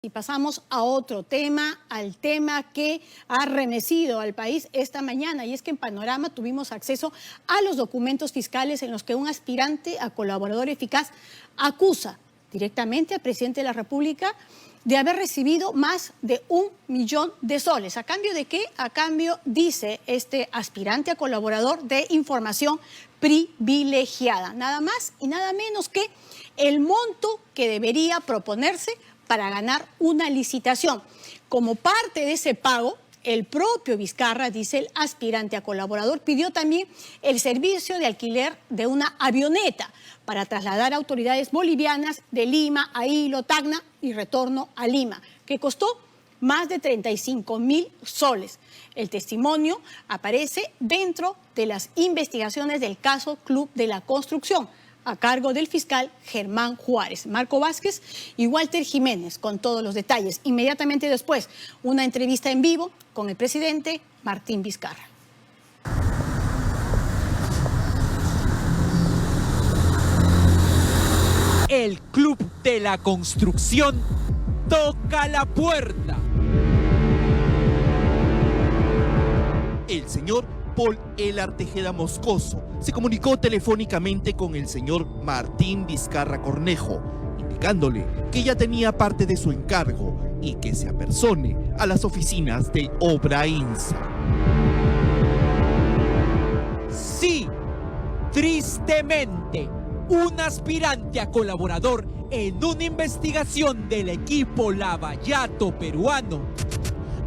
Y pasamos a otro tema, al tema que ha remecido al país esta mañana, y es que en Panorama tuvimos acceso a los documentos fiscales en los que un aspirante a colaborador eficaz acusa directamente al presidente de la República de haber recibido más de 1 millón de soles. ¿A cambio de qué? A cambio, dice este aspirante a colaborador, de información privilegiada. Nada más y nada menos que el monto que debería proponerse para ganar una licitación. Como parte de ese pago, el propio Vizcarra, dice el aspirante a colaborador, pidió también el servicio de alquiler de una avioneta para trasladar a autoridades bolivianas de Lima a Hilo, Tacna y retorno a Lima, que costó más de 35.000 soles. El testimonio aparece dentro de las investigaciones del caso Club de la Construcción, a cargo del fiscal Germán Juárez, Marco Vázquez y Walter Jiménez, con todos los detalles. Inmediatamente después, una entrevista en vivo con el presidente Martín Vizcarra. El Club de la Construcción toca la puerta. El señor Paul Elar Tejeda Moscoso se comunicó telefónicamente con el señor Martín Vizcarra Cornejo, indicándole que ya tenía parte de su encargo y que se apersone a las oficinas de Obrainsa. Sí, tristemente, un aspirante a colaborador en una investigación del equipo Lavallato peruano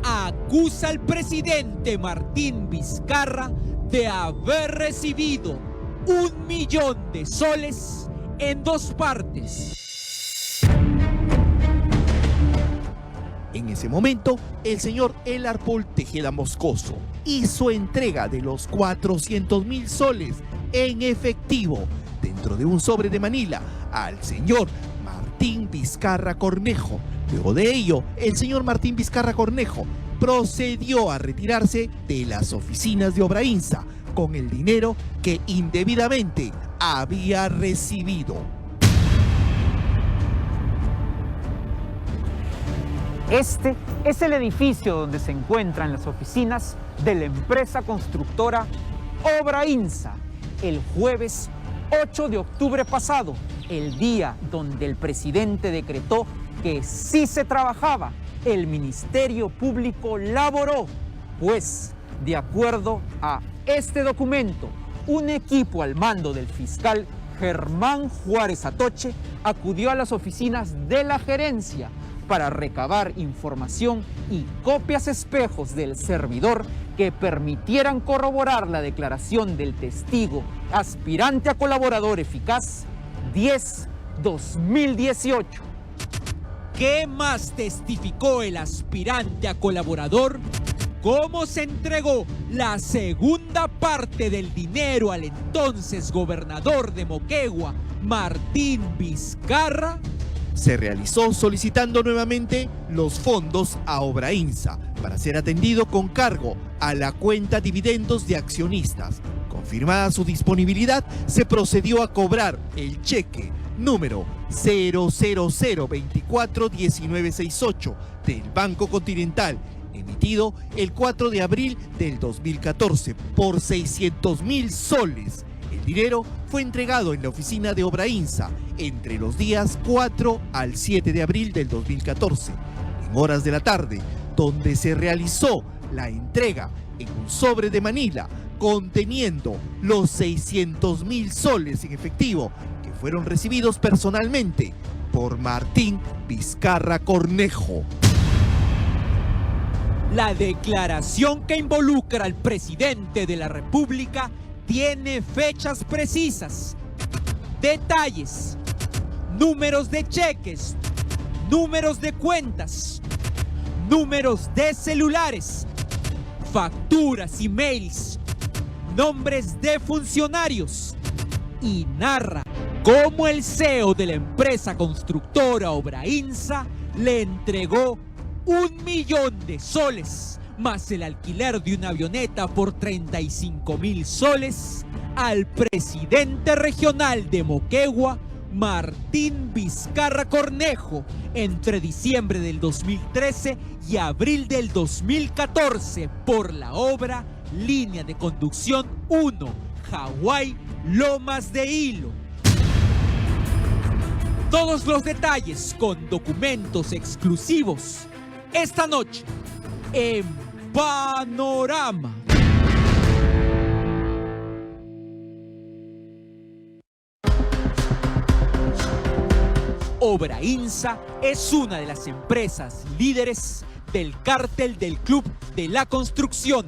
acusa al presidente Martín Vizcarra de haber recibido 1 millón de soles en 2 partes. En ese momento, el señor Elar Paul Tejeda Moscoso hizo entrega de los 400.000 soles en efectivo dentro de un sobre de Manila al señor Martín Vizcarra Cornejo. Luego de ello, el señor Martín Vizcarra Cornejo procedió a retirarse de las oficinas de Obrainsa con el dinero que indebidamente había recibido. Este es el edificio donde se encuentran las oficinas de la empresa constructora Obrainsa. El jueves 8 de octubre pasado, el día donde el presidente decretó que sí se trabajaba, el Ministerio Público laboró, pues, de acuerdo a este documento, un equipo al mando del fiscal Germán Juárez Atoche acudió a las oficinas de la gerencia para recabar información y copias espejos del servidor que permitieran corroborar la declaración del testigo aspirante a colaborador eficaz 10-2018. ¿Qué más testificó el aspirante a colaborador? ¿Cómo se entregó la segunda parte del dinero al entonces gobernador de Moquegua, Martín Vizcarra? Se realizó solicitando nuevamente los fondos a Obrainsa para ser atendido con cargo a la cuenta dividendos de accionistas. Confirmada su disponibilidad, se procedió a cobrar el cheque número 000241968 del Banco Continental, emitido el 4 de abril del 2014 por 600.000 soles. El dinero fue entregado en la oficina de Obrainsa entre los días 4 al 7 de abril del 2014, en horas de la tarde, donde se realizó la entrega en un sobre de Manila conteniendo los 600.000 soles en efectivo que fueron recibidos personalmente por Martín Vizcarra Cornejo. La declaración que involucra al presidente de la República tiene fechas precisas, detalles, números de cheques, números de cuentas, números de celulares, facturas y mails, nombres de funcionarios, y narra cómo el CEO de la empresa constructora Obrainsa le entregó 1 millón de soles más el alquiler de una avioneta por 35.000 soles al presidente regional de Moquegua, Martín Vizcarra Cornejo entre diciembre del 2013 y abril del 2014 por la obra Línea de Conducción 1, Hawái, Lomas de Hilo. Todos los detalles con documentos exclusivos esta noche en Panorama. Obrainsa es una de las empresas líderes del cártel del Club de la Construcción.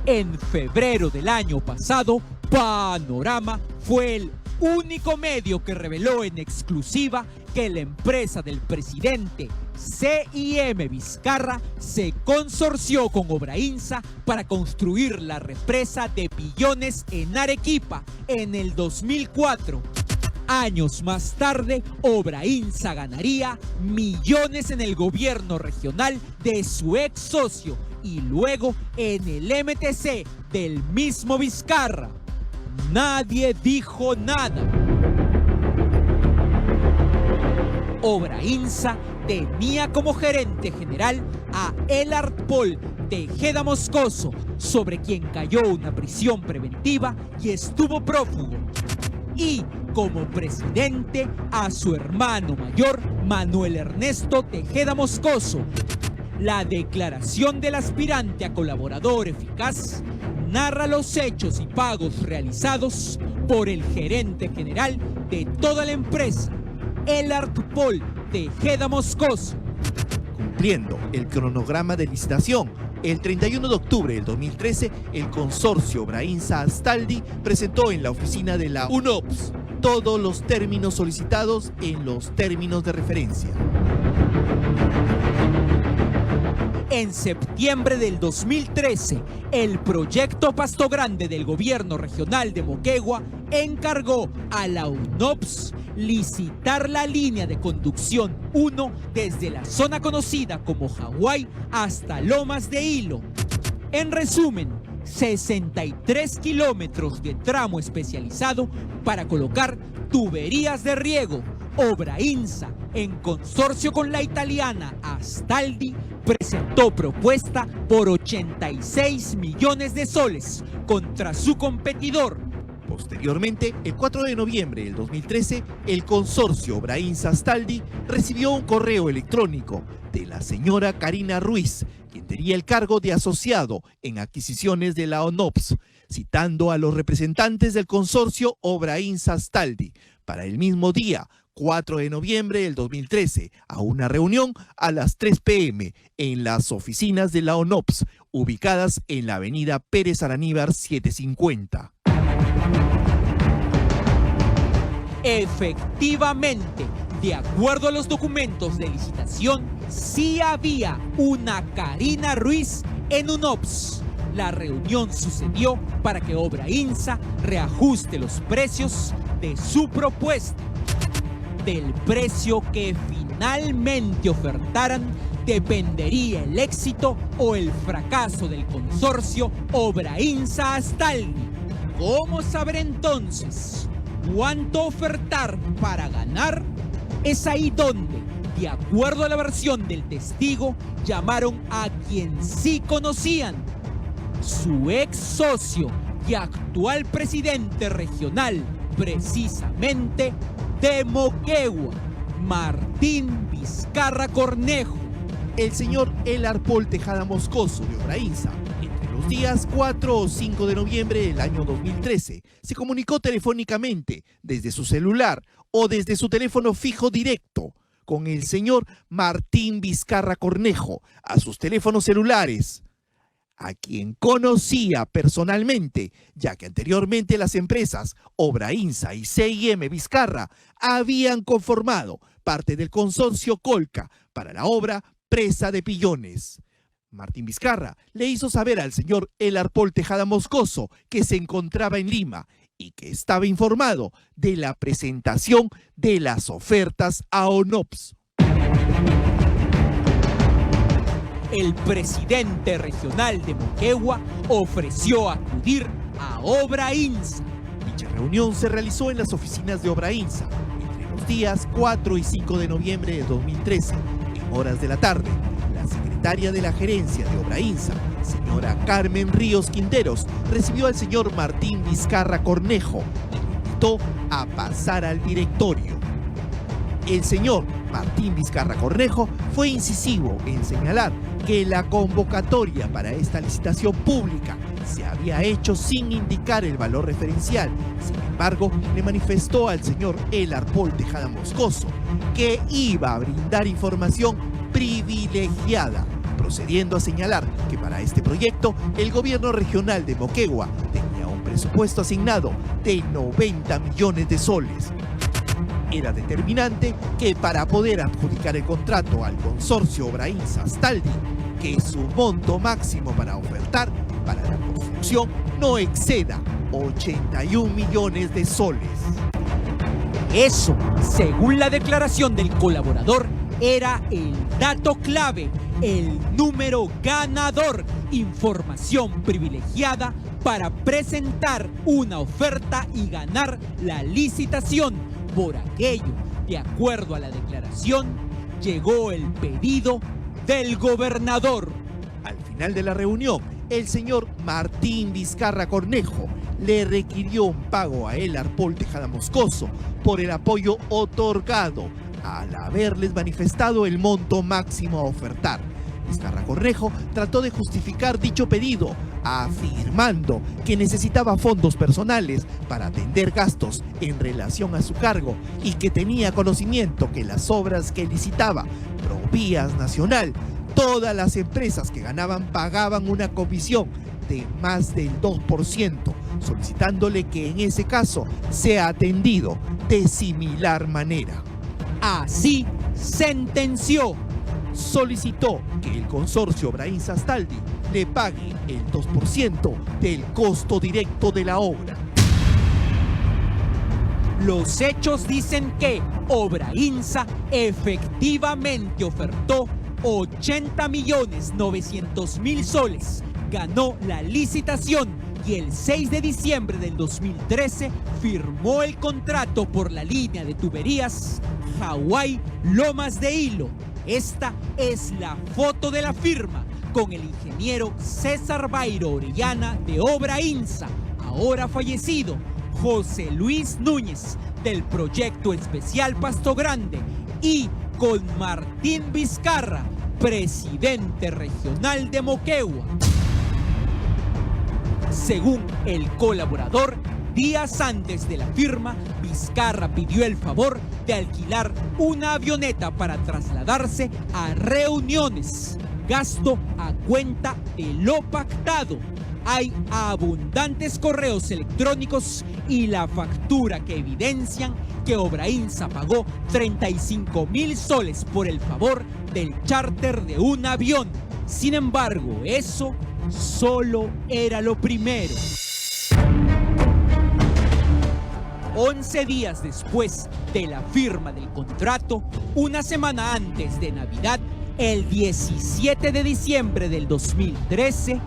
En febrero del año pasado, Panorama fue el único medio que reveló en exclusiva que la empresa del presidente CIM Vizcarra se consorció con Obrainsa para construir la represa de Pillones en Arequipa en el 2004. Años más tarde, Obrainsa ganaría millones en el gobierno regional de su ex socio y luego en el MTC del mismo Vizcarra. Nadie dijo nada. Obrainsa tenía como gerente general a Elard Paul Tejeda Moscoso, sobre quien cayó una prisión preventiva y estuvo prófugo. Y como presidente a su hermano mayor, Manuel Ernesto Tejeda Moscoso. La declaración del aspirante a colaborador eficaz narra los hechos y pagos realizados por el gerente general de toda la empresa, Elard Paul Tejeda Moscoso. Cumpliendo el cronograma de licitación, el 31 de octubre del 2013, el consorcio Obrainsa-Astaldi presentó en la oficina de la UNOPS todos los términos solicitados en los términos de referencia. En septiembre del 2013, el proyecto Pasto Grande del gobierno regional de Moquegua encargó a la UNOPS licitar la línea de conducción 1 desde la zona conocida como Hawái hasta Lomas de Hilo. En resumen, 63 kilómetros de tramo especializado para colocar tuberías de riego. Obrainsa, en consorcio con la italiana Astaldi, presentó propuesta por 86 millones de soles contra su competidor. Posteriormente, el 4 de noviembre del 2013, el consorcio Obrainsa-Astaldi recibió un correo electrónico de la señora Karina Ruiz, quien tenía el cargo de asociado en adquisiciones de la ONOPS, citando a los representantes del consorcio Obrainsa-Astaldi para el mismo día, 4 de noviembre del 2013, a una reunión a las 3 p.m. en las oficinas de la ONOPS, ubicadas en la avenida Pérez Araníbar 750. Efectivamente, de acuerdo a los documentos de licitación, sí había una Karina Ruiz en UNOPS. La reunión sucedió para que Obrainsa reajuste los precios de su propuesta. Del precio que finalmente ofertaran dependería el éxito o el fracaso del consorcio Obrainsa-Astaldi. ¿Cómo saber entonces cuánto ofertar para ganar? Es ahí donde, de acuerdo a la versión del testigo, llamaron a quien sí conocían, su ex socio y actual presidente regional, precisamente de Moquegua, Martín Vizcarra Cornejo. El señor Elard Paul Tejeda Moscoso de Obrainsa, entre los días 4 o 5 de noviembre del año 2013, se comunicó telefónicamente desde su celular o desde su teléfono fijo directo con el señor Martín Vizcarra Cornejo a sus teléfonos celulares, a quien conocía personalmente, ya que anteriormente las empresas Obrainsa y CIM Vizcarra habían conformado parte del consorcio Colca para la obra Presa de Pillones. Martín Vizcarra le hizo saber al señor Elard Paul Tejeda Moscoso que se encontraba en Lima y que estaba informado de la presentación de las ofertas a ONOPS. El presidente regional de Moquegua ofreció acudir a Obrainsa. Dicha reunión se realizó en las oficinas de Obrainsa, entre los días 4 y 5 de noviembre de 2013, en horas de la tarde, la secretaria de la gerencia de Obrainsa, señora Carmen Ríos Quinteros, recibió al señor Martín Vizcarra Cornejo y lo invitó a pasar al directorio. El señor Martín Vizcarra Cornejo fue incisivo en señalar que la convocatoria para esta licitación pública se había hecho sin indicar el valor referencial. Sin embargo, le manifestó al señor Elar Paul Tejada Moscoso que iba a brindar información privilegiada, procediendo a señalar que para este proyecto el gobierno regional de Moquegua tenía un presupuesto asignado de 90 millones de soles. Era determinante que para poder adjudicar el contrato al consorcio Obrainsa Astaldi, que su monto máximo para ofertar para la construcción no exceda 81 millones de soles. Eso, según la declaración del colaborador, era el dato clave, el número ganador, información privilegiada para presentar una oferta y ganar la licitación. Por aquello, de acuerdo a la declaración, llegó el pedido del gobernador. Al final de la reunión, el señor Martín Vizcarra Cornejo le requirió un pago a Elar Paul Tejada Moscoso por el apoyo otorgado al haberles manifestado el monto máximo a ofertar. Vizcarra Cornejo trató de justificar dicho pedido, afirmando que necesitaba fondos personales para atender gastos en relación a su cargo y que tenía conocimiento que las obras que licitaba Provías Nacional, todas las empresas que ganaban pagaban una comisión de más del 2%, solicitándole que en ese caso sea atendido de similar manera. Así sentenció. Solicitó que el consorcio Obrainsa Astaldi le pague el 2% del costo directo de la obra. Los hechos dicen que Obrainsa efectivamente ofertó 80.900.000 soles, ganó la licitación y el 6 de diciembre del 2013 firmó el contrato por la línea de tuberías Hawái-Lomas de Hilo. Esta es la foto de la firma con el ingeniero César Bairo Orellana de Obrainsa, ahora fallecido, José Luis Núñez del Proyecto Especial Pasto Grande y con Martín Vizcarra, presidente regional de Moquegua. Según el colaborador, días antes de la firma, Vizcarra pidió el favor de alquilar una avioneta para trasladarse a reuniones, gasto a cuenta de lo pactado. Hay abundantes correos electrónicos y la factura que evidencian que Obrainsa pagó 35.000 soles por el favor del charter de un avión. Sin embargo, eso solo era lo primero. 11 días después de la firma del contrato, una semana antes de Navidad, el 17 de diciembre del 2013,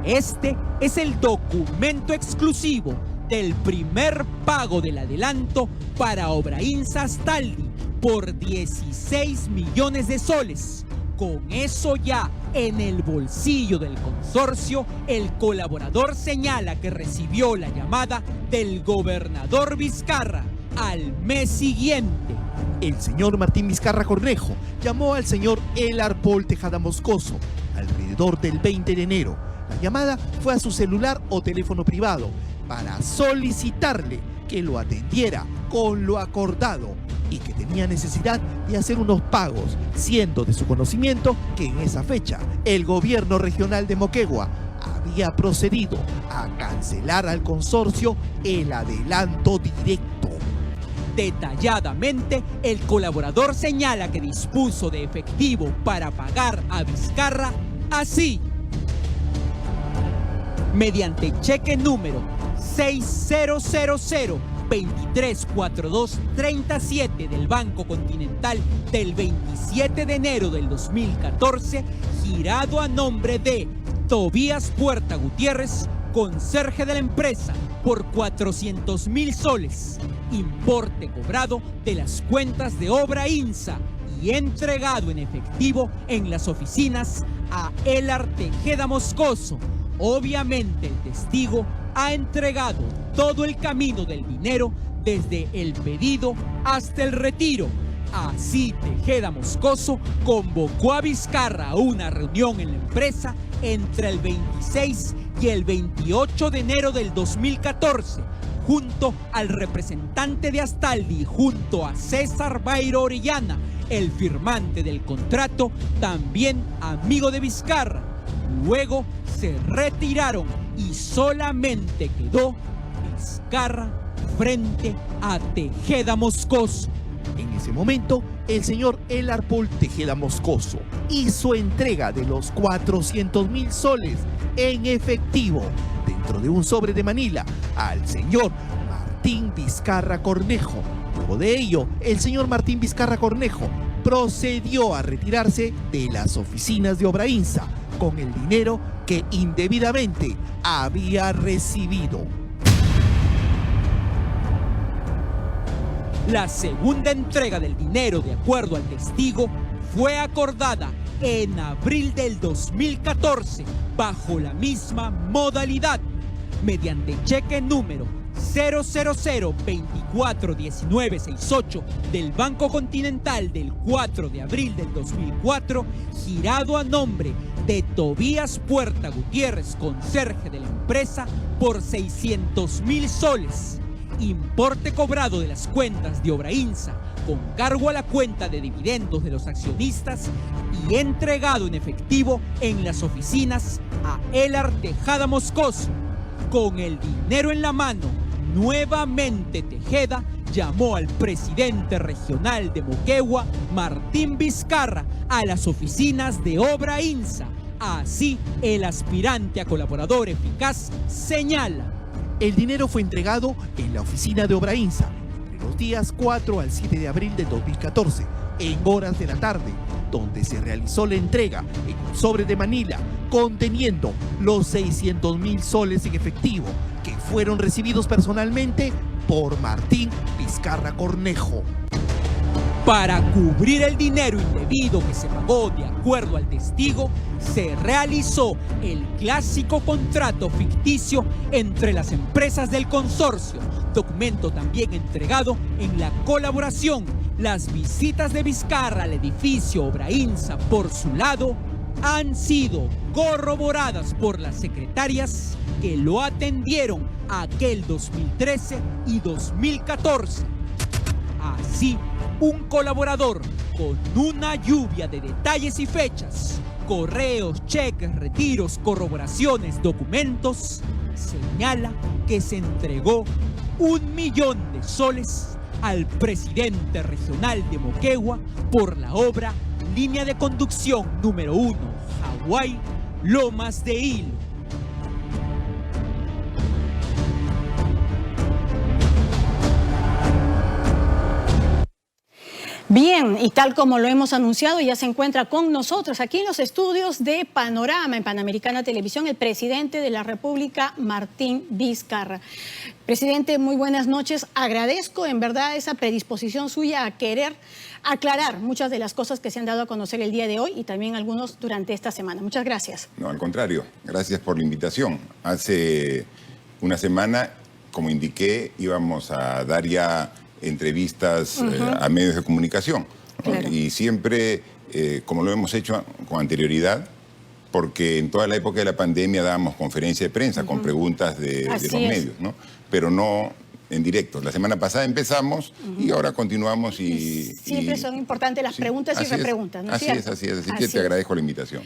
este es el documento exclusivo del primer pago del adelanto para Obrainsa Astaldi por 16 millones de soles. Con eso ya en el bolsillo del consorcio, el colaborador señala que recibió la llamada del gobernador Vizcarra al mes siguiente. El señor Martín Vizcarra Cornejo llamó al señor Elar Paul Tejada Moscoso alrededor del 20 de enero. La llamada fue a su celular o teléfono privado para solicitarle que lo atendiera con lo acordado y que tenía necesidad de hacer unos pagos, siendo de su conocimiento que en esa fecha el gobierno regional de Moquegua había procedido a cancelar al consorcio el adelanto directo. Detalladamente, el colaborador señala que dispuso de efectivo para pagar a Vizcarra así. Mediante cheque número 6000-234237 del Banco Continental del 27 de enero del 2014, girado a nombre de Tobías Puerta Gutiérrez, conserje de la empresa, por 400.000 soles. importe cobrado de las cuentas de Obra INSA y entregado en efectivo en las oficinas a Elar Tejeda Moscoso. Obviamente el testigo ha entregado todo el camino del dinero desde el pedido hasta el retiro. Así Tejeda Moscoso convocó a Vizcarra a una reunión en la empresa entre el 26 y el 28 de enero del 2014, junto al representante de Astaldi, junto a César Bairo Orellana, el firmante del contrato, también amigo de Vizcarra. Luego se retiraron y solamente quedó Vizcarra frente a Tejeda Moscoso. En ese momento, el señor Elar Paul Tejeda Moscoso hizo entrega de los 400.000 soles en efectivo dentro de un sobre de Manila al señor Martín Vizcarra Cornejo. Luego de ello, el señor Martín Vizcarra Cornejo procedió a retirarse de las oficinas de Obra INSA con el dinero que indebidamente había recibido. La segunda entrega del dinero, de acuerdo al testigo, fue acordada en abril del 2014 bajo la misma modalidad, mediante cheque número 000241968 del Banco Continental del 4 de abril del 2004, girado a nombre de Tobías Puerta Gutiérrez, conserje de la empresa, por 600.000 soles. Importe cobrado de las cuentas de Obra INSA con cargo a la cuenta de dividendos de los accionistas y entregado en efectivo en las oficinas a Elar Tejeda Moscoso. Con el dinero en la mano, nuevamente Tejeda llamó al presidente regional de Moquegua, Martín Vizcarra, a las oficinas de Obra INSA. Así, el aspirante a colaborador eficaz señala: el dinero fue entregado en la oficina de Obra INSA entre los días 4 al 7 de abril de 2014, en horas de la tarde, donde se realizó la entrega en un sobre de Manila conteniendo los 600.000 soles en efectivo que fueron recibidos personalmente por Martín Vizcarra Cornejo. Para cubrir el dinero indebido que se pagó de acuerdo al testigo, se realizó el clásico contrato ficticio entre las empresas del consorcio, documento también entregado en la colaboración. Las visitas de Vizcarra al edificio Obra INSA, por su lado, han sido corroboradas por las secretarias que lo atendieron aquel 2013 y 2014. Así, un colaborador con una lluvia de detalles y fechas, correos, cheques, retiros, corroboraciones, documentos, señala que se entregó 1 millón de soles al presidente regional de Moquegua por la obra Línea de Conducción número 1, Hawái, Lomas de Hilo. Bien, y tal como lo hemos anunciado, ya se encuentra con nosotros aquí en los estudios de Panorama, en Panamericana Televisión, el presidente de la República, Martín Vizcarra. Presidente, muy buenas noches. Agradezco en verdad esa predisposición suya a querer aclarar muchas de las cosas que se han dado a conocer el día de hoy y también algunos durante esta semana. Muchas gracias. No, al contrario, gracias por la invitación. Hace una semana, como indiqué, íbamos a dar ya entrevistas a medios de comunicación, ¿no? Claro. Y siempre, como lo hemos hecho con anterioridad, porque en toda la época de la pandemia dábamos conferencia de prensa con preguntas de los medios, ¿no? Pero no en directo. La semana pasada empezamos y ahora continuamos y siempre son importantes las preguntas y repreguntas, ¿no es cierto? Así que te agradezco la invitación.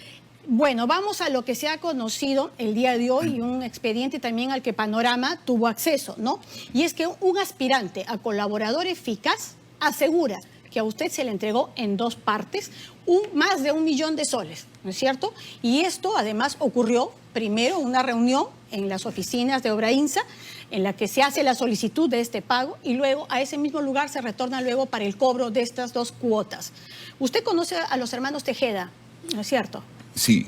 Bueno, vamos a lo que se ha conocido el día de hoy y un expediente también al que Panorama tuvo acceso, ¿no? Y es que un aspirante a colaborador eficaz asegura que a usted se le entregó en 2 partes más de 1 millón de soles, ¿no es cierto? Y esto además ocurrió primero una reunión en las oficinas de Obra INSA en la que se hace la solicitud de este pago y luego a ese mismo lugar se retorna luego para el cobro de estas 2 cuotas. Usted conoce a los hermanos Tejeda, ¿no es cierto? Sí,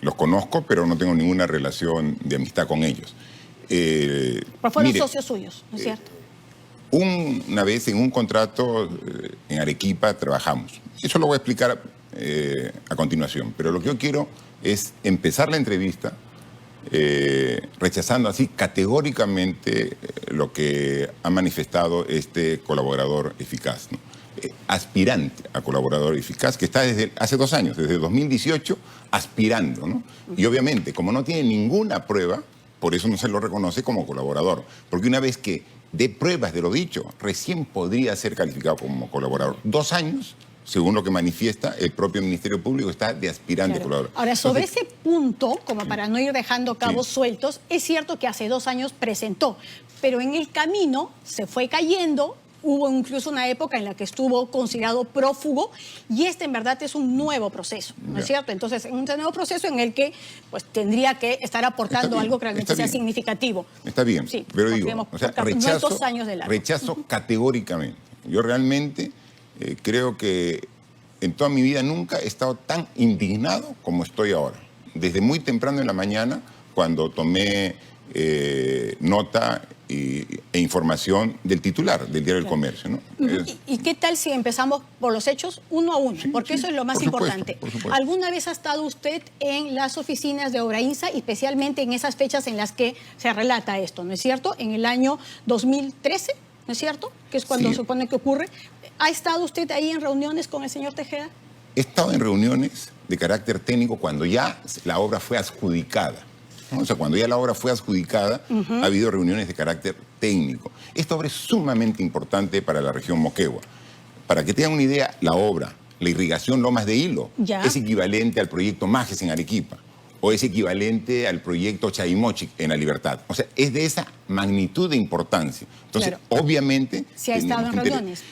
los conozco, pero no tengo ninguna relación de amistad con ellos. Pero fueron socios suyos, ¿no es cierto? Una vez en un contrato en Arequipa trabajamos. Eso lo voy a explicar a continuación. Pero lo que yo quiero es empezar la entrevista rechazando así categóricamente lo que ha manifestado este colaborador eficaz, ¿no? Aspirante a colaborador eficaz, que está desde hace 2 años, desde 2018, aspirando, ¿no? Y obviamente, como no tiene ninguna prueba, por eso no se lo reconoce como colaborador. Porque una vez que dé pruebas de lo dicho, recién podría ser calificado como colaborador. 2 años, según lo que manifiesta el propio Ministerio Público, está de aspirante colaborador. Ahora, sobre ese punto, como para no ir dejando cabos sueltos, es cierto que hace 2 años presentó, pero en el camino se fue cayendo. Hubo incluso una época en la que estuvo considerado prófugo y este en verdad es un nuevo proceso, ¿no es cierto? Entonces, un nuevo proceso en el que pues tendría que estar aportando algo que realmente sea significativo. Está bien, sí, pero digo, o sea, rechazo categóricamente. Yo realmente creo que en toda mi vida nunca he estado tan indignado como estoy ahora. Desde muy temprano en la mañana, cuando tomé nota e información del titular del Diario del Comercio, ¿no? ¿Y qué tal si empezamos por los hechos uno a uno? Porque eso es lo más importante. Por supuesto. ¿Alguna vez ha estado usted en las oficinas de Obrainsa, especialmente en esas fechas en las que se relata esto, ¿no es cierto? En el año 2013, ¿no es cierto? Que es cuando se supone que ocurre. ¿Ha estado usted ahí en reuniones con el señor Tejeda? He estado en reuniones de carácter técnico cuando ya la obra fue adjudicada. O sea, cuando ya la obra fue adjudicada, ha habido reuniones de carácter técnico. Esta obra es sumamente importante para la región Moquegua. Para que tengan una idea, la obra, la irrigación Lomas de Hilo, es equivalente al proyecto Majes en Arequipa, o es equivalente al proyecto Chaimochic en La Libertad. O sea, es de esa magnitud de importancia. Entonces, obviamente... ¿Se ha estado en reuniones?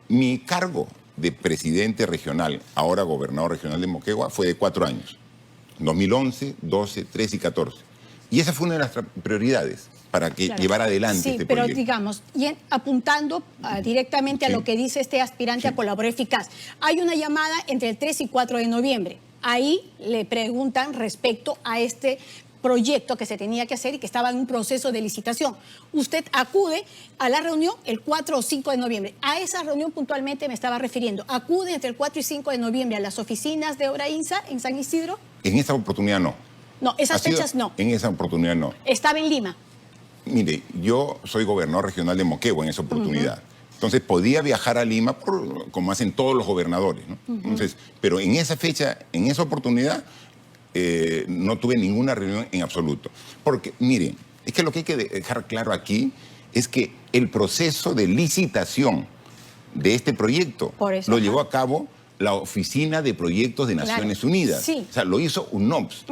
Mi cargo de presidente regional, ahora gobernador regional de Moquegua, fue de 4 años. 2011, 12, 13 y 14. Y esa fue una de las prioridades para que llevar adelante este proyecto. Pero digamos, y apuntando directamente a lo que dice este aspirante a colaborador eficaz, hay una llamada entre el 3 y 4 de noviembre. Ahí le preguntan respecto a este proyecto que se tenía que hacer y que estaba en un proceso de licitación. Usted acude a la reunión el 4 o 5 de noviembre. A esa reunión puntualmente me estaba refiriendo. ¿Acude entre el 4 y 5 de noviembre a las oficinas de Obrainsa en San Isidro? En esa oportunidad no. No, esas fechas no. En esa oportunidad no. ¿Estaba en Lima? Mire, yo soy gobernador regional de Moquegua en esa oportunidad. Entonces podía viajar a Lima como hacen todos los gobernadores, ¿no? Entonces, pero en esa fecha, en esa oportunidad, no tuve ninguna reunión en absoluto. Porque, miren, es que lo que hay que dejar claro aquí es que el proceso de licitación de este proyecto lo llevó a cabo la Oficina de Proyectos de Naciones Unidas. O sea, lo hizo UNOPS.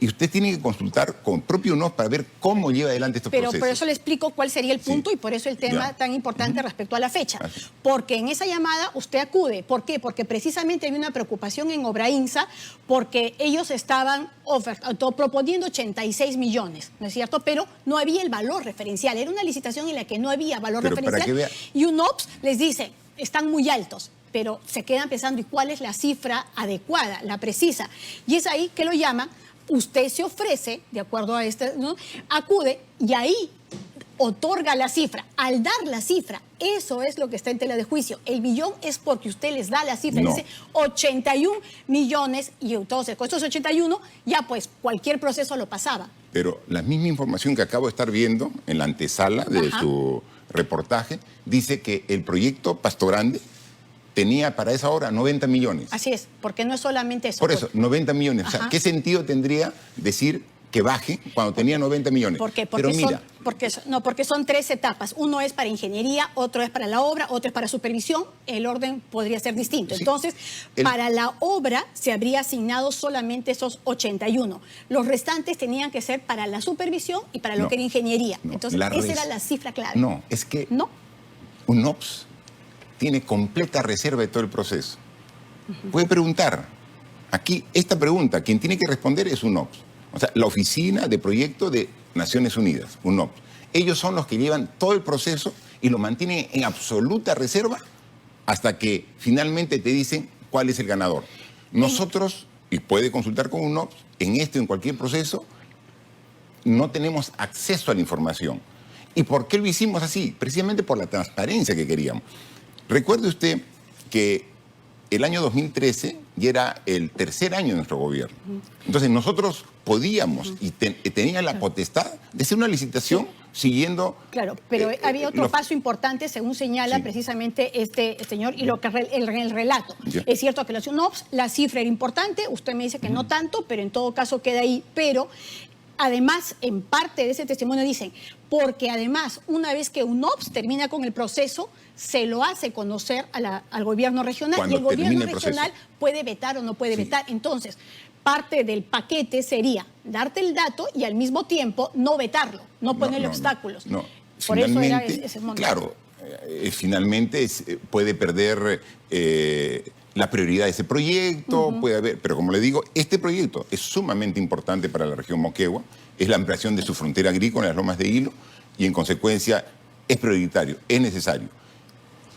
Y usted tiene que consultar con propio UNOPS para ver cómo lleva adelante estos procesos. Pero por eso le explico cuál sería el punto y por eso el tema tan importante respecto a la fecha. Porque en esa llamada usted acude. ¿Por qué? Porque precisamente había una preocupación en Obrainsa porque ellos estaban proponiendo 86 millones, ¿no es cierto? Pero no había el valor referencial. Era una licitación en la que no había valor referencial. Y UNOPS les dice, están muy altos. Pero se quedan pensando, ¿y cuál es la cifra adecuada, la precisa? Y es ahí que lo llaman, usted se ofrece, de acuerdo a este, ¿no? Acude y ahí otorga la cifra. Al dar la cifra, eso es lo que está en tela de juicio. El billón es porque usted les da la cifra, dice 81 millones y entonces con estos 81 ya pues cualquier proceso lo pasaba. Pero la misma información que acabo de estar viendo en la antesala de su reportaje dice que el proyecto Pasto Grande tenía para esa hora 90 millones. Así es, porque no es solamente eso. Por eso, 90 millones. O sea, ¿qué sentido tendría decir que baje cuando tenía 90 millones? ¿Por qué? Porque son 3 etapas. Uno es para ingeniería, otro es para la obra, otro es para supervisión. El orden podría ser distinto. Entonces, para la obra se habría asignado solamente esos 81. Los restantes tenían que ser para la supervisión y para lo que era ingeniería. Entonces, esa era la cifra clave. No, es que UNOPS tiene completa reserva de todo el proceso. Puede preguntar. Aquí, esta pregunta, quien tiene que responder es UNOPS. O sea, la Oficina de Proyectos de Naciones Unidas, UNOPS. Ellos son los que llevan todo el proceso y lo mantienen en absoluta reserva hasta que finalmente te dicen cuál es el ganador. Nosotros, y puede consultar con UNOPS, en este o en cualquier proceso, no tenemos acceso a la información. ¿Y por qué lo hicimos así? Precisamente por la transparencia que queríamos. Recuerde usted que el año 2013 ya era el tercer año de nuestro gobierno. Entonces nosotros podíamos y teníamos la potestad de hacer una licitación siguiendo... Claro, pero había otro paso importante, según señala precisamente este señor, y lo que el relato. Es cierto que la cifra era importante, usted me dice que no tanto, pero en todo caso queda ahí. Pero además, en parte de ese testimonio dicen, porque además, una vez que UNOPS termina con el proceso, se lo hace conocer al gobierno regional, y el gobierno regional puede vetar o no puede vetar. Entonces, parte del paquete sería darte el dato y al mismo tiempo no vetarlo, no ponerle obstáculos. No. Por eso era ese monto. Claro, finalmente puede perder la prioridad de ese proyecto, puede haber, pero como le digo, este proyecto es sumamente importante para la región Moquegua, es la ampliación de su frontera agrícola en las Lomas de Hilo y en consecuencia es prioritario, es necesario.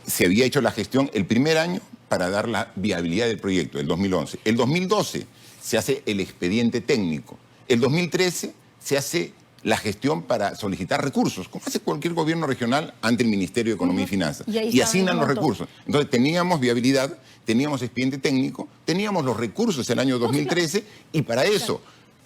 Se había hecho la gestión el primer año para dar la viabilidad del proyecto, el 2011. El 2012 se hace el expediente técnico. El 2013 se hace la gestión para solicitar recursos, como hace cualquier gobierno regional ante el Ministerio de Economía y Finanzas. Y asignan los recursos. Entonces teníamos viabilidad, teníamos expediente técnico, teníamos los recursos el año 2013 y para eso,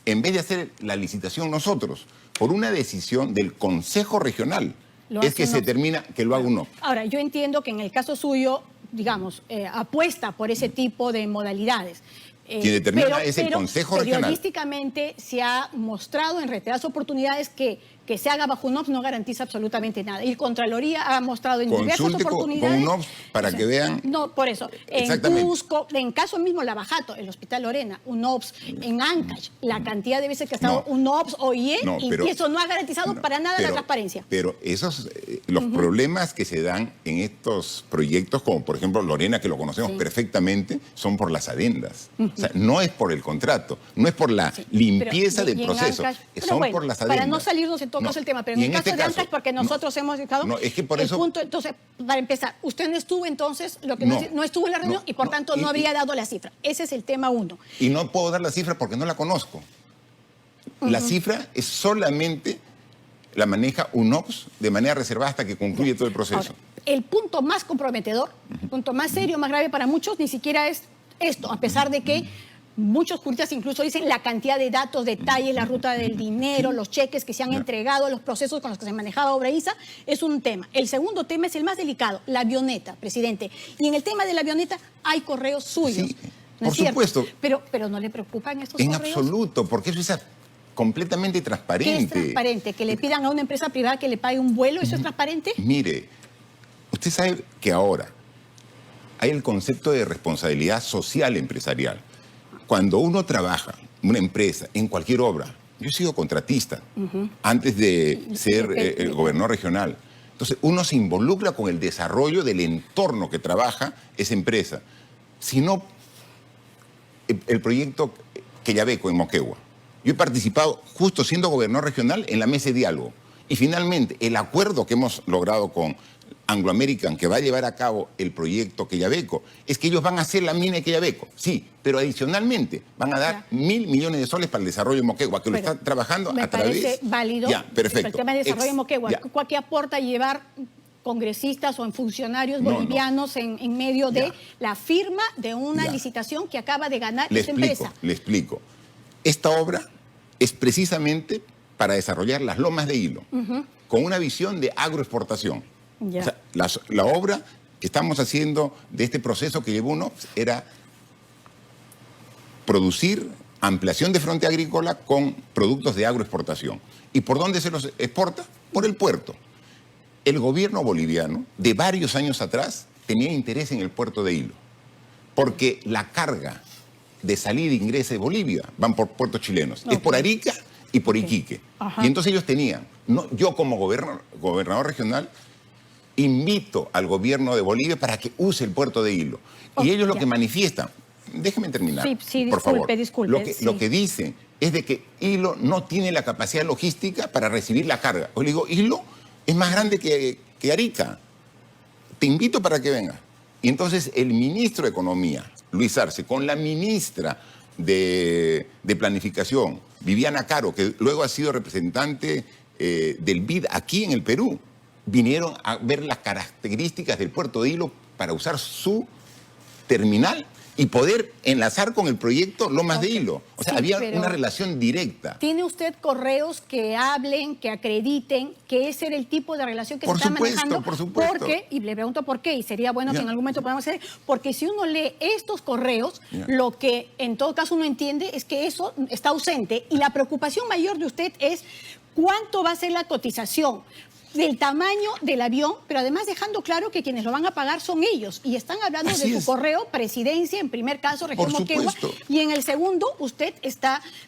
en vez de hacer la licitación nosotros, por una decisión del Consejo Regional, es que se termina que lo haga uno. Ahora, yo entiendo que en el caso suyo, digamos, apuesta por ese tipo de modalidades. Quien determina es el Consejo Regional. Periodísticamente se ha mostrado en reiteradas oportunidades que se haga bajo UNOPS no garantiza absolutamente nada. Y Contraloría ha mostrado en diversas oportunidades... con UNOPS para que vean... No, por eso. En Cusco, en caso mismo Lavajato, el Hospital Lorena, UNOPS, en Ancash, la cantidad de veces que ha estado UNOPS, OIE, y eso no ha garantizado para nada la transparencia. Pero esos, los problemas que se dan en estos proyectos, como por ejemplo Lorena, que lo conocemos perfectamente, son por las adendas. O sea, no es por el contrato, no es por la limpieza del proceso, son por las adendas. Para no salirnos en todo caso el tema, pero en el caso de Ancash, porque nosotros hemos estado... No, es que por eso... Punto, entonces, para empezar, usted no estuvo entonces, no estuvo en la reunión y por tanto no habría dado la cifra. Ese es el tema 1. Y no puedo dar la cifra porque no la conozco. La cifra es solamente la maneja UNOPS de manera reservada hasta que concluye todo el proceso. Ahora, el punto más comprometedor, el punto más serio, más grave para muchos, ni siquiera es esto, a pesar de que muchos juristas incluso dicen la cantidad de datos, detalles, la ruta del dinero, los cheques que se han entregado, los procesos con los que se manejaba Obrainsa, es un tema. El segundo tema es el más delicado, la avioneta, presidente. Y en el tema de la avioneta hay correos suyos. Sí, por supuesto. Pero ¿no le preocupan estos correos? En absoluto, porque eso es completamente transparente. ¿Qué es transparente? ¿Que le pidan a una empresa privada que le pague un vuelo? ¿Eso es transparente? Mire, usted sabe que ahora hay el concepto de responsabilidad social empresarial. Cuando uno trabaja, una empresa, en cualquier obra, yo he sido contratista antes de ser el gobernador regional. Entonces, uno se involucra con el desarrollo del entorno que trabaja esa empresa. Si no, el proyecto Quellaveco en Moquegua. Yo he participado, justo siendo gobernador regional, en la mesa de diálogo. Y finalmente, el acuerdo que hemos logrado con Anglo American, que va a llevar a cabo el proyecto Quellaveco, es que ellos van a hacer la mina de Quellaveco, sí, pero adicionalmente van a dar 1.000 millones de soles para el desarrollo de Moquegua, que lo está trabajando a través... Me parece válido. Ya, perfecto. El tema de desarrollo de Moquegua. ¿Qué aporta llevar congresistas o funcionarios bolivianos en medio de la firma de una licitación que acaba de ganar esta empresa? Le explico. Esta obra es precisamente para desarrollar las Lomas de Hilo, con una visión de agroexportación. O sea, la obra que estamos haciendo de este proceso que llevó uno era producir ampliación de frontera agrícola con productos de agroexportación. ¿Y por dónde se los exporta? Por el puerto. El gobierno boliviano, de varios años atrás, tenía interés en el puerto de Hilo, porque la carga de salida e ingreso de Bolivia van por puertos chilenos. Es por Arica y por Iquique. Y entonces ellos tenían, yo como gobernador regional, invito al gobierno de Bolivia para que use el puerto de Hilo. Y ellos lo que manifiestan, déjeme terminar, por favor. Disculpe. Lo que dicen es de que Hilo no tiene la capacidad logística para recibir la carga. Yo le digo, Hilo es más grande que Arica. Te invito para que venga. Y entonces el ministro de Economía, Luis Arce, con la ministra de Planificación, Viviana Caro, que luego ha sido representante del BID aquí en el Perú vinieron a ver las características del puerto de Hilo para usar su terminal y poder enlazar con el proyecto Lomas de Hilo. O sea, Sí, había pero una relación directa. ¿Tiene usted correos que hablen, que acrediten que ese era el tipo de relación que Por se está supuesto, manejando? por supuesto. Porque, y le pregunto por qué, y sería bueno Ya. que en algún momento podamos hacer, porque si uno lee estos correos, Ya. lo que en todo caso uno entiende es que eso está ausente y la preocupación mayor de usted es cuánto va a ser la cotización del tamaño del avión, pero además dejando claro que quienes lo van a pagar son ellos. Y están hablando Así de su es. correo, presidencia, en primer caso, región Por Moquegua, supuesto. y en el segundo usted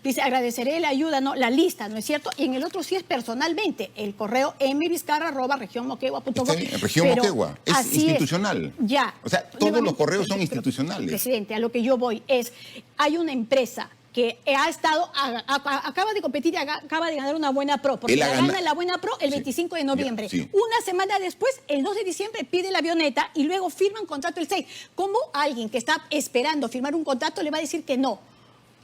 dice, agradeceré la ayuda, no, la lista, ¿no es cierto? Y en el otro sí es personalmente, el correo mvizcarra@regionmoquegua.com. Está bien, Región Pero Moquegua, es así institucional. Ya. O sea, todos Nuevamente, los correos son pero, institucionales. Presidente, a lo que yo voy es, hay una empresa que ha estado, acaba de competir y acaba de ganar una buena pro, porque Él la ha gana ganado. la buena pro el Sí. 25 de noviembre. Ya, sí. Una semana después, el 2 de diciembre, pide la avioneta y luego firman contrato el 6. ¿Cómo alguien que está esperando firmar un contrato le va a decir que no?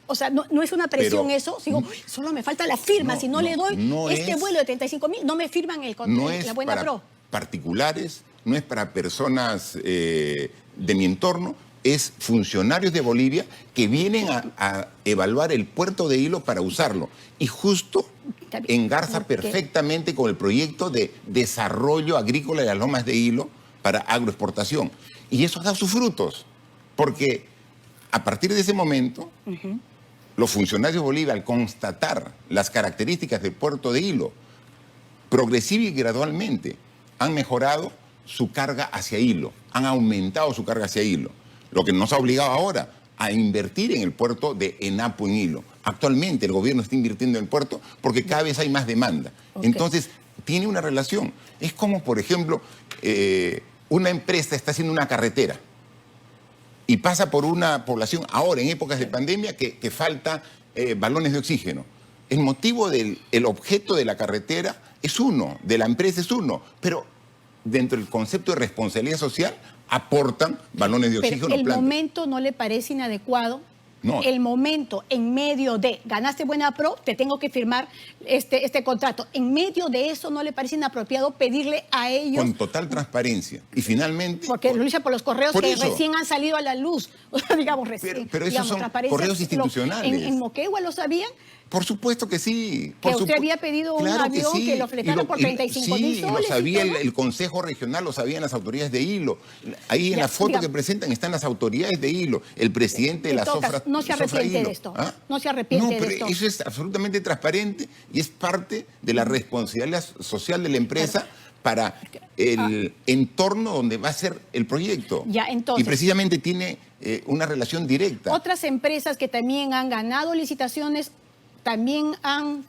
O sea, no es una presión Pero- eso. Digo, solo me falta la firma. No, si no, le doy no este es- vuelo de 35.000, no me firman No es la buena para pro. particulares, no es para personas de mi entorno, es funcionarios de Bolivia que vienen a evaluar el puerto de Hilo para usarlo. Y justo Está bien. engarza ¿Por qué? perfectamente con el proyecto de desarrollo agrícola de las Lomas de Hilo para agroexportación. Y eso ha dado sus frutos, porque a partir de ese momento, los funcionarios de Bolivia, al constatar las características del puerto de Hilo, progresiva y gradualmente han mejorado su carga hacia Hilo, han aumentado su carga hacia Hilo, lo que nos ha obligado ahora a invertir en el puerto de Enapo en Hilo. Actualmente el gobierno está invirtiendo en el puerto porque cada vez hay más demanda. Ok. Entonces, tiene una relación. Es como, por ejemplo, una empresa está haciendo una carretera y pasa por una población ahora, en épocas de pandemia, que falta balones de oxígeno. El motivo el objeto de la carretera es uno, de la empresa es uno, pero dentro del concepto de responsabilidad social aportan balones de Pero oxígeno. el plantas. momento no le parece inadecuado. No. El momento en medio de ganaste buena pro, te tengo que firmar este contrato. En medio de eso no le parece inapropiado pedirle a ellos, Con total transparencia. Y finalmente... porque lo hice por los correos Por que eso. recién han salido a la luz, o sea, digamos recién. Pero esos digamos, son transparencia, correos institucionales. ¿En Moquegua lo sabían? Por supuesto que sí. Que usted había pedido un avión que lo fletaron por 35.000 Sí, lo soles y sabía todo. el Consejo Regional, lo sabían las autoridades de Hilo. Ahí en Ya, la foto digamos. que presentan están las autoridades de Hilo, el presidente de la En todo Sofra. caso, no se Sofra arrepiente Hilo. de esto. ¿Ah? No se arrepiente de pero esto. eso es absolutamente transparente y es parte de la responsabilidad social de la empresa para el entorno donde va a ser el proyecto. Ya, entonces. Y precisamente tiene una relación directa. Otras empresas que también han ganado licitaciones, también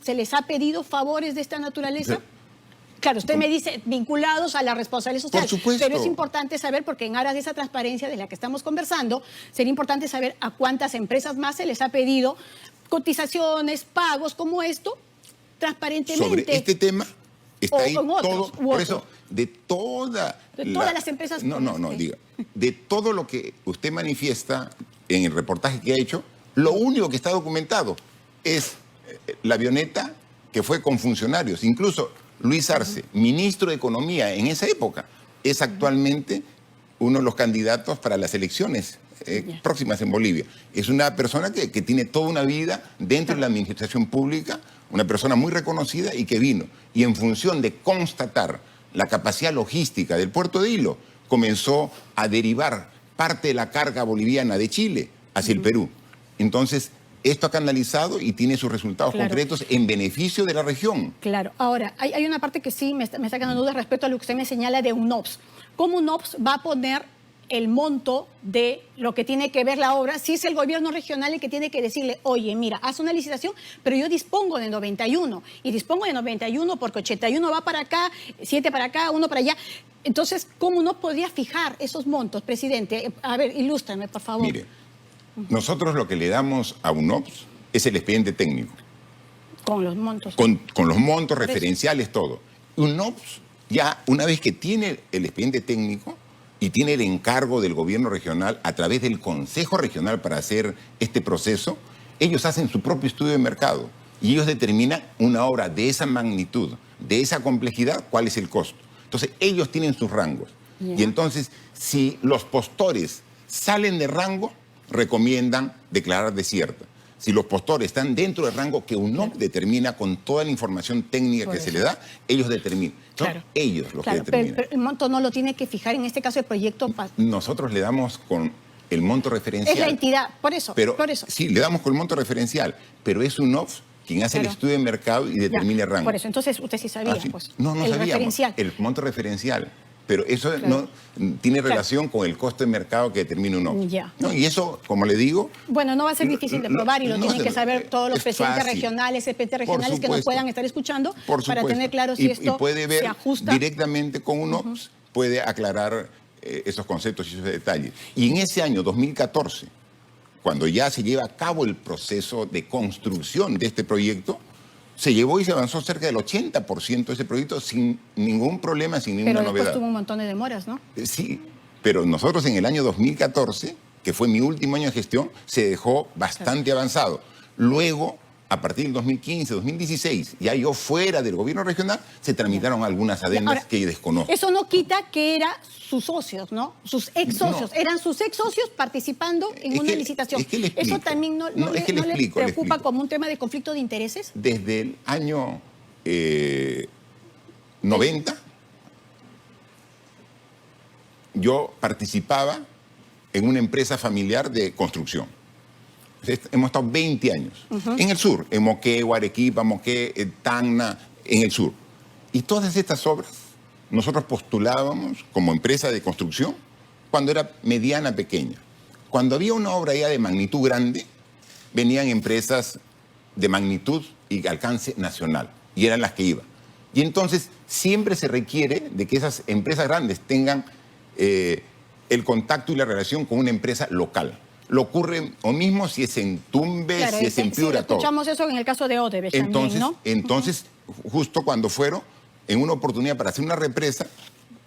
se les ha pedido favores de esta naturaleza. Sí. Claro, usted me dice vinculados a la responsabilidad social. Por supuesto. Pero es importante saber, porque en aras de esa transparencia de la que estamos conversando, sería importante saber a cuántas empresas más se les ha pedido cotizaciones, pagos como esto, transparentemente. Sobre este tema está O ahí con otros, todo. u Por otros. eso, de todas las empresas No, con no, no, las que- diga. De todo lo que usted manifiesta en el reportaje que ha hecho, lo único que está documentado es la avioneta que fue con funcionarios. Incluso Luis Arce, ministro de Economía en esa época, es actualmente uno de los candidatos para las elecciones próximas en Bolivia. Es una persona que tiene toda una vida dentro de la administración pública, una persona muy reconocida y que vino. Y en función de constatar la capacidad logística del puerto de Hilo, comenzó a derivar parte de la carga boliviana de Chile hacia el Perú. Entonces, esto ha canalizado y tiene sus resultados Claro. concretos en beneficio de la región. Claro. Ahora, hay una parte que sí me está quedando duda respecto a lo que usted me señala de UNOPS. ¿Cómo UNOPS va a poner el monto de lo que tiene que ver la obra si es el gobierno regional el que tiene que decirle, oye, mira, haz una licitación, pero yo dispongo de 91 y dispongo de 91 porque 81 va para acá, 7 para acá, 1 para allá? Entonces, ¿cómo no podría fijar esos montos, presidente? A ver, ilústrame, por favor. Mire, nosotros lo que le damos a UNOPS es el expediente técnico, Con los montos. con los montos Por eso. referenciales, todo. UNOPS, ya una vez que tiene el expediente técnico y tiene el encargo del gobierno regional a través del Consejo Regional para hacer este proceso, ellos hacen su propio estudio de mercado Y ellos determinan una obra de esa magnitud, de esa complejidad, cuál es el costo. Entonces, ellos tienen sus rangos. Y entonces, si los postores salen de rango, recomiendan declarar desierta. Si los postores están dentro del rango que UNOPS determina con toda la información técnica que se le da, ellos determinan. Son ellos los que determinan. Pero el monto no lo tiene que fijar, en este caso el proyecto. Nosotros le damos con el monto referencial. Es la entidad, por eso. Sí, le damos con el monto referencial, pero es UNOPS quien hace el estudio de mercado y determina el rango. Por eso, entonces usted sí sabía, pues. No el sabíamos. Referencial. El monto referencial. Pero eso no tiene relación con el costo de mercado que determina UNOPS. ¿No? Y eso, como le digo... Bueno, no va a ser difícil de probar y lo tienen que saber todos los presidentes regionales, regionales que nos puedan estar escuchando para tener claro si esto puede ver se ajusta directamente con UNOPS, puede aclarar esos conceptos y esos detalles. Y en ese año, 2014, cuando ya se lleva a cabo el proceso de construcción de este proyecto, se llevó y se avanzó cerca del 80% de ese proyecto sin ningún problema, sin ninguna novedad. Pero después tuvo un montón de demoras, ¿no? Sí, pero nosotros en el año 2014, que fue mi último año de gestión, se dejó bastante avanzado. Luego, a partir del 2015, 2016, ya yo fuera del gobierno regional, se tramitaron algunas adendas que desconozco. Eso no quita que eran sus socios, ¿no? Sus ex socios. Eran sus ex socios participando en una licitación. ¿Eso también no le preocupa como un tema de conflicto de intereses? Desde el año 90, yo participaba en una empresa familiar de construcción. Hemos estado 20 años en el sur, en Moquegua, Arequipa, Tacna, en el sur. Y todas estas obras nosotros postulábamos como empresa de construcción cuando era mediana, pequeña. Cuando había una obra ya de magnitud grande, venían empresas de magnitud y alcance nacional, y eran las que iban. Y entonces siempre se requiere de que esas empresas grandes tengan el contacto y la relación con una empresa local. Lo ocurre o mismo si es en Tumbes, si es en Piura, todo. Escuchamos eso en el caso de Odebrecht también, ¿no? Entonces, justo cuando fueron, en una oportunidad para hacer una represa,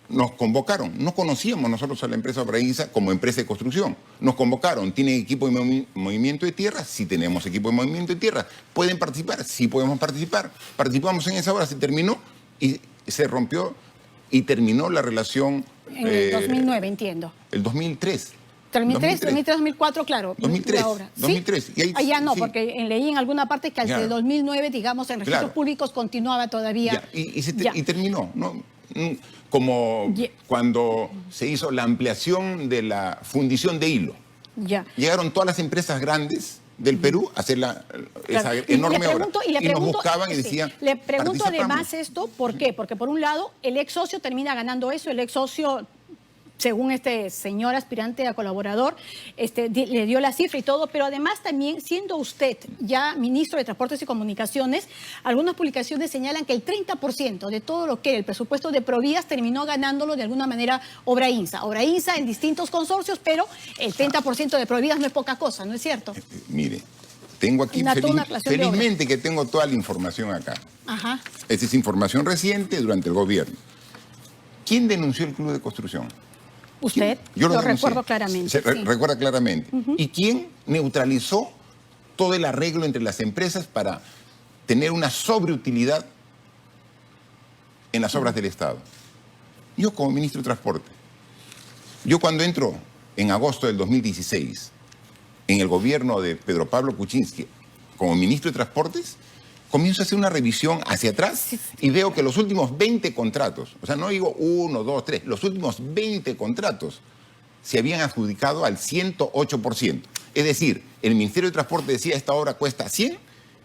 nos convocaron. No conocíamos nosotros a la empresa Obrainsa como empresa de construcción. Nos convocaron. ¿Tienen equipo de movimiento de tierra? Sí tenemos equipo de movimiento de tierra. ¿Pueden participar? Sí podemos participar. Participamos en esa obra, se terminó y se rompió y terminó la relación... En el 2009, entiendo. El 2003. 2003-2004, claro. 2003. La obra. 2003. ¿Sí? Y ahí, ya no, porque leí en alguna parte que hasta el 2009, digamos, en registros públicos continuaba todavía. Y terminó, ¿no? Como cuando se hizo la ampliación de la fundición de hilo. Llegaron todas las empresas grandes del Perú a hacer esa enorme obra. Y nos buscaban y decían... Le pregunto además esto, ¿por qué? Porque por un lado, el ex socio termina ganando eso, el ex socio... según este señor aspirante a colaborador, le dio la cifra y todo, pero además también, siendo usted ya ministro de Transportes y Comunicaciones, algunas publicaciones señalan que el 30% de todo lo que era el presupuesto de Provías terminó ganándolo de alguna manera Obrainsa. Obrainsa en distintos consorcios, pero el 30% de Provías no es poca cosa, ¿no es cierto? Mire, tengo aquí, felizmente que tengo toda la información acá. Esa es información reciente durante el gobierno. ¿Quién denunció el Club de Construcción? Usted, yo lo recuerdo claramente. Recuerda claramente. ¿Y quién neutralizó todo el arreglo entre las empresas para tener una sobreutilidad en las obras del Estado? Yo como ministro de Transporte. Yo cuando entro en agosto del 2016 en el gobierno de Pedro Pablo Kuczynski como ministro de Transportes, comienzo a hacer una revisión hacia atrás y veo que los últimos 20 contratos, o sea, no digo 1, 2, 3, los últimos 20 contratos se habían adjudicado al 108%. Es decir, el Ministerio de Transporte decía esta obra cuesta 100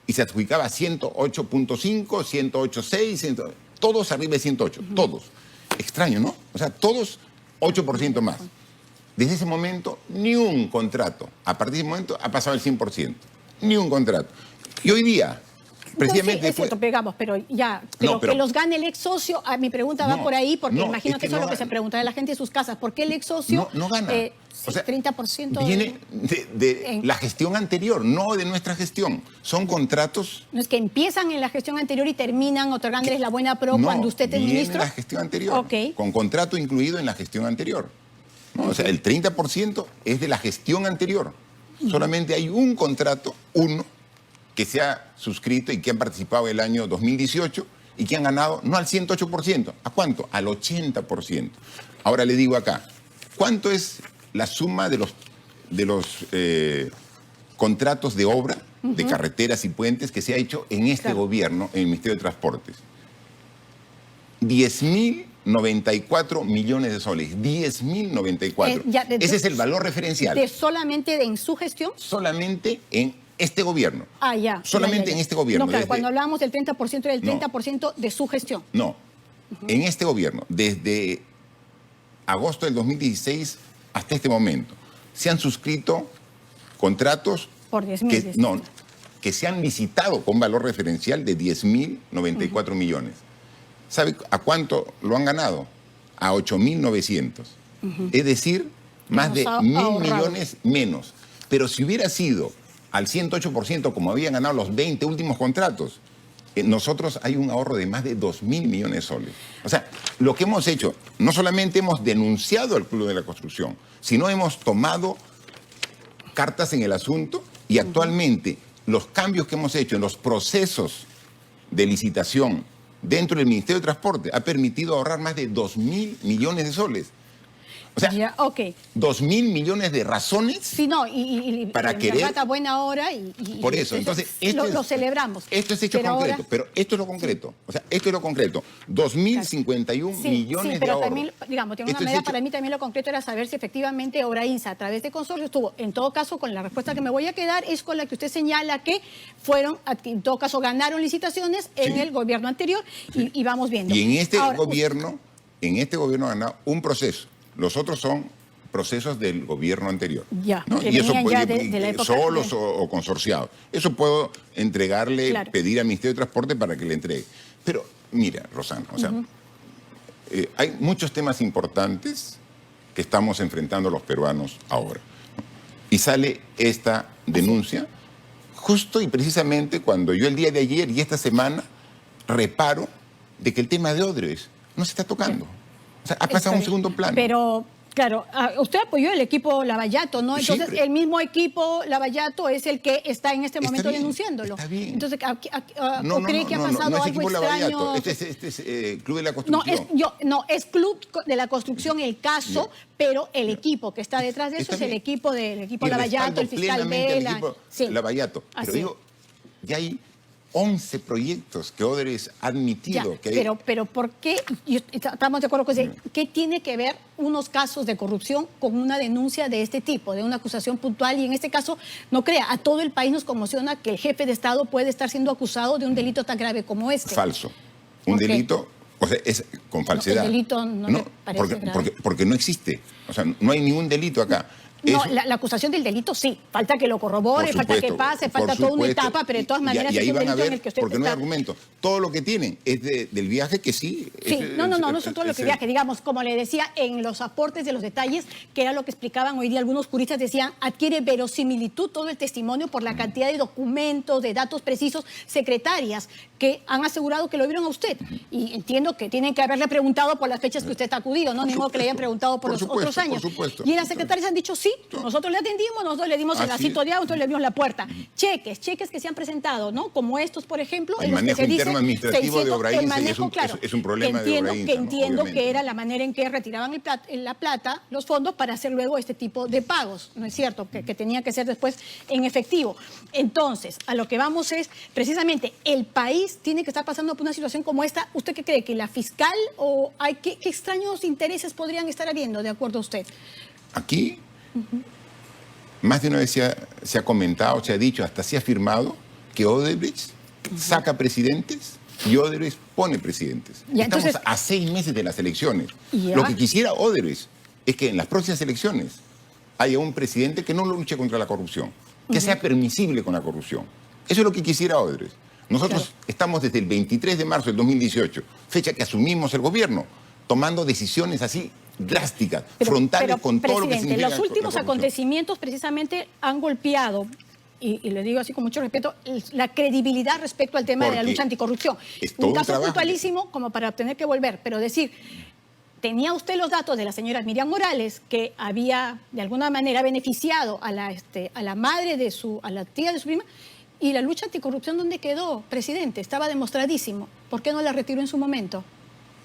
y se adjudicaba 108.5, 108.6, todos arriba de 108, todos. Extraño, ¿no? O sea, todos 8% más. Desde ese momento, ni un contrato, a partir de ese momento, ha pasado el 100%. Ni un contrato. Y hoy día... precisamente no, sí, es cierto, pegamos, pero ya, pero que los gane el ex socio, mi pregunta va por ahí, porque imagino que eso es lo que se preguntará la gente en sus casas. ¿Por qué el ex socio no gana? O sea, 30% viene de la gestión anterior, no de nuestra gestión. Son contratos... No es que empiezan en la gestión anterior y terminan otorgándoles la buena pro cuando usted es ministro. No, la gestión anterior, con contrato incluido en la gestión anterior. ¿No? O sea, el 30% es de la gestión anterior. Solamente hay un contrato, uno, que se ha suscrito y que han participado el año 2018 y que han ganado no al 108%. ¿A cuánto? Al 80%. Ahora le digo acá, ¿cuánto es la suma de los contratos de obra de carreteras y puentes que se ha hecho en este gobierno, en el Ministerio de Transportes? 10.094 millones de soles. 10.094. Ese es el valor referencial. ¿Solamente en su gestión? Solamente en este gobierno. Ya. Solamente en este gobierno. No, claro, cuando hablábamos del 30%, era el 30% de su gestión. No, en este gobierno, desde agosto del 2016 hasta este momento, se han suscrito contratos por 10.000. Que se han licitado con valor referencial de 10.094 millones. ¿Sabe a cuánto lo han ganado? A 8.900. Es decir, más de 1.000 millones menos. Pero si hubiera sido al 108% como habían ganado los 20 últimos contratos, nosotros hay un ahorro de más de 2.000 millones de soles. O sea, lo que hemos hecho, no solamente hemos denunciado al Club de la Construcción, sino hemos tomado cartas en el asunto y actualmente los cambios que hemos hecho en los procesos de licitación dentro del Ministerio de Transporte ha permitido ahorrar más de 2.000 millones de soles. O sea, 2.000 millones de razones para querer... a buena hora y por eso, entonces... Lo celebramos. Esto es hecho concreto, pero esto es lo concreto. O sea, esto es lo concreto. 2.051 millones de ahorros. También, digamos, tiene una medida para mí también lo concreto era saber si efectivamente Obrainsa, a través de consorcio, estuvo, en todo caso, con la respuesta que me voy a quedar, es con la que usted señala que fueron, en todo caso, ganaron licitaciones en el gobierno anterior y vamos viendo. Y en este gobierno ha ganado un proceso. Los otros son procesos del gobierno anterior. Y eso puede, de la época solos o consorciados. Eso puedo entregarle, pedir al Ministerio de Transporte para que le entregue. Pero mira, Rosana, o sea, hay muchos temas importantes que estamos enfrentando los peruanos ahora. Y sale esta denuncia justo y precisamente cuando yo el día de ayer y esta semana reparo de que el tema de Odebrecht no se está tocando. O sea, ha pasado a un segundo plano. Pero, claro, usted apoyó el equipo Lavallato, ¿no? Entonces, el mismo equipo Lavallato es el que está en este momento denunciándolo. Está bien. Entonces, ¿o cree que ha pasado algo extraño? Este es Club de la Construcción. Es Club de la Construcción el caso, pero el equipo que está detrás de eso es el equipo Lavallato, el fiscal Vela. Lavallato. Pero digo, ya hay 11 proyectos que Odebrecht ha admitido. Pero ¿por qué? Estamos de acuerdo con eso. ¿Qué tiene que ver unos casos de corrupción con una denuncia de este tipo, de una acusación puntual? Y en este caso, no crea, a todo el país nos conmociona que el jefe de Estado puede estar siendo acusado de un delito tan grave como este. Falso. Un delito, o sea, es con falsedad. El delito no me parece grave. Porque no existe. O sea, no hay ningún delito acá. No, la acusación del delito sí, falta que lo corrobore, falta que pase, falta toda una etapa, pero de todas maneras y ahí es un van a delito ver, en el que usted porque no hay argumento. Todo lo que tienen es del viaje que sí. No son todo lo que viaje, digamos, como le decía, en los aportes de los detalles, que era lo que explicaban hoy día algunos juristas, decían, adquiere verosimilitud todo el testimonio por la cantidad de documentos, de datos precisos, secretarias que han asegurado que lo vieron a usted. Y entiendo que tienen que haberle preguntado por las fechas que usted ha acudido, ¿no? Ni modo que le hayan preguntado por los otros años. Y las secretarias han dicho sí, nosotros le atendimos, nosotros le dimos el vasito de agua, nosotros le dimos la puerta. Cheques que se han presentado, ¿no? Como estos, por ejemplo, el en los manejo que se interno dice administrativo de Obrainsa es un problema de Obrainsa. Entiendo que era la manera en que retiraban la plata, los fondos, para hacer luego este tipo de pagos, ¿no es cierto? Que tenía que ser después en efectivo. Entonces, a lo que vamos es, precisamente, el país tiene que estar pasando por una situación como esta. ¿Usted qué cree? ¿Que la fiscal o qué extraños intereses podrían estar habiendo, de acuerdo a usted? Aquí, más de una vez se ha comentado, se ha dicho, hasta se ha afirmado que Odebrecht saca presidentes y Odebrecht pone presidentes. Estamos a 6 meses de las elecciones. Lo que quisiera Odebrecht es que en las próximas elecciones haya un presidente que no luche contra la corrupción, que sea permisible con la corrupción. Eso es lo que quisiera Odebrecht. Nosotros estamos desde el 23 de marzo del 2018, fecha que asumimos el gobierno, tomando decisiones así drásticas, frontales con todo lo que significa los últimos acontecimientos precisamente han golpeado, y le digo así con mucho respeto, la credibilidad respecto al tema de la lucha anticorrupción. Un caso puntualísimo como para tener que volver, pero decir, ¿tenía usted los datos de la señora Miriam Morales, que había de alguna manera beneficiado a la madre a la tía de su prima? ¿Y la lucha anticorrupción dónde quedó, presidente? Estaba demostradísimo. ¿Por qué no la retiró en su momento?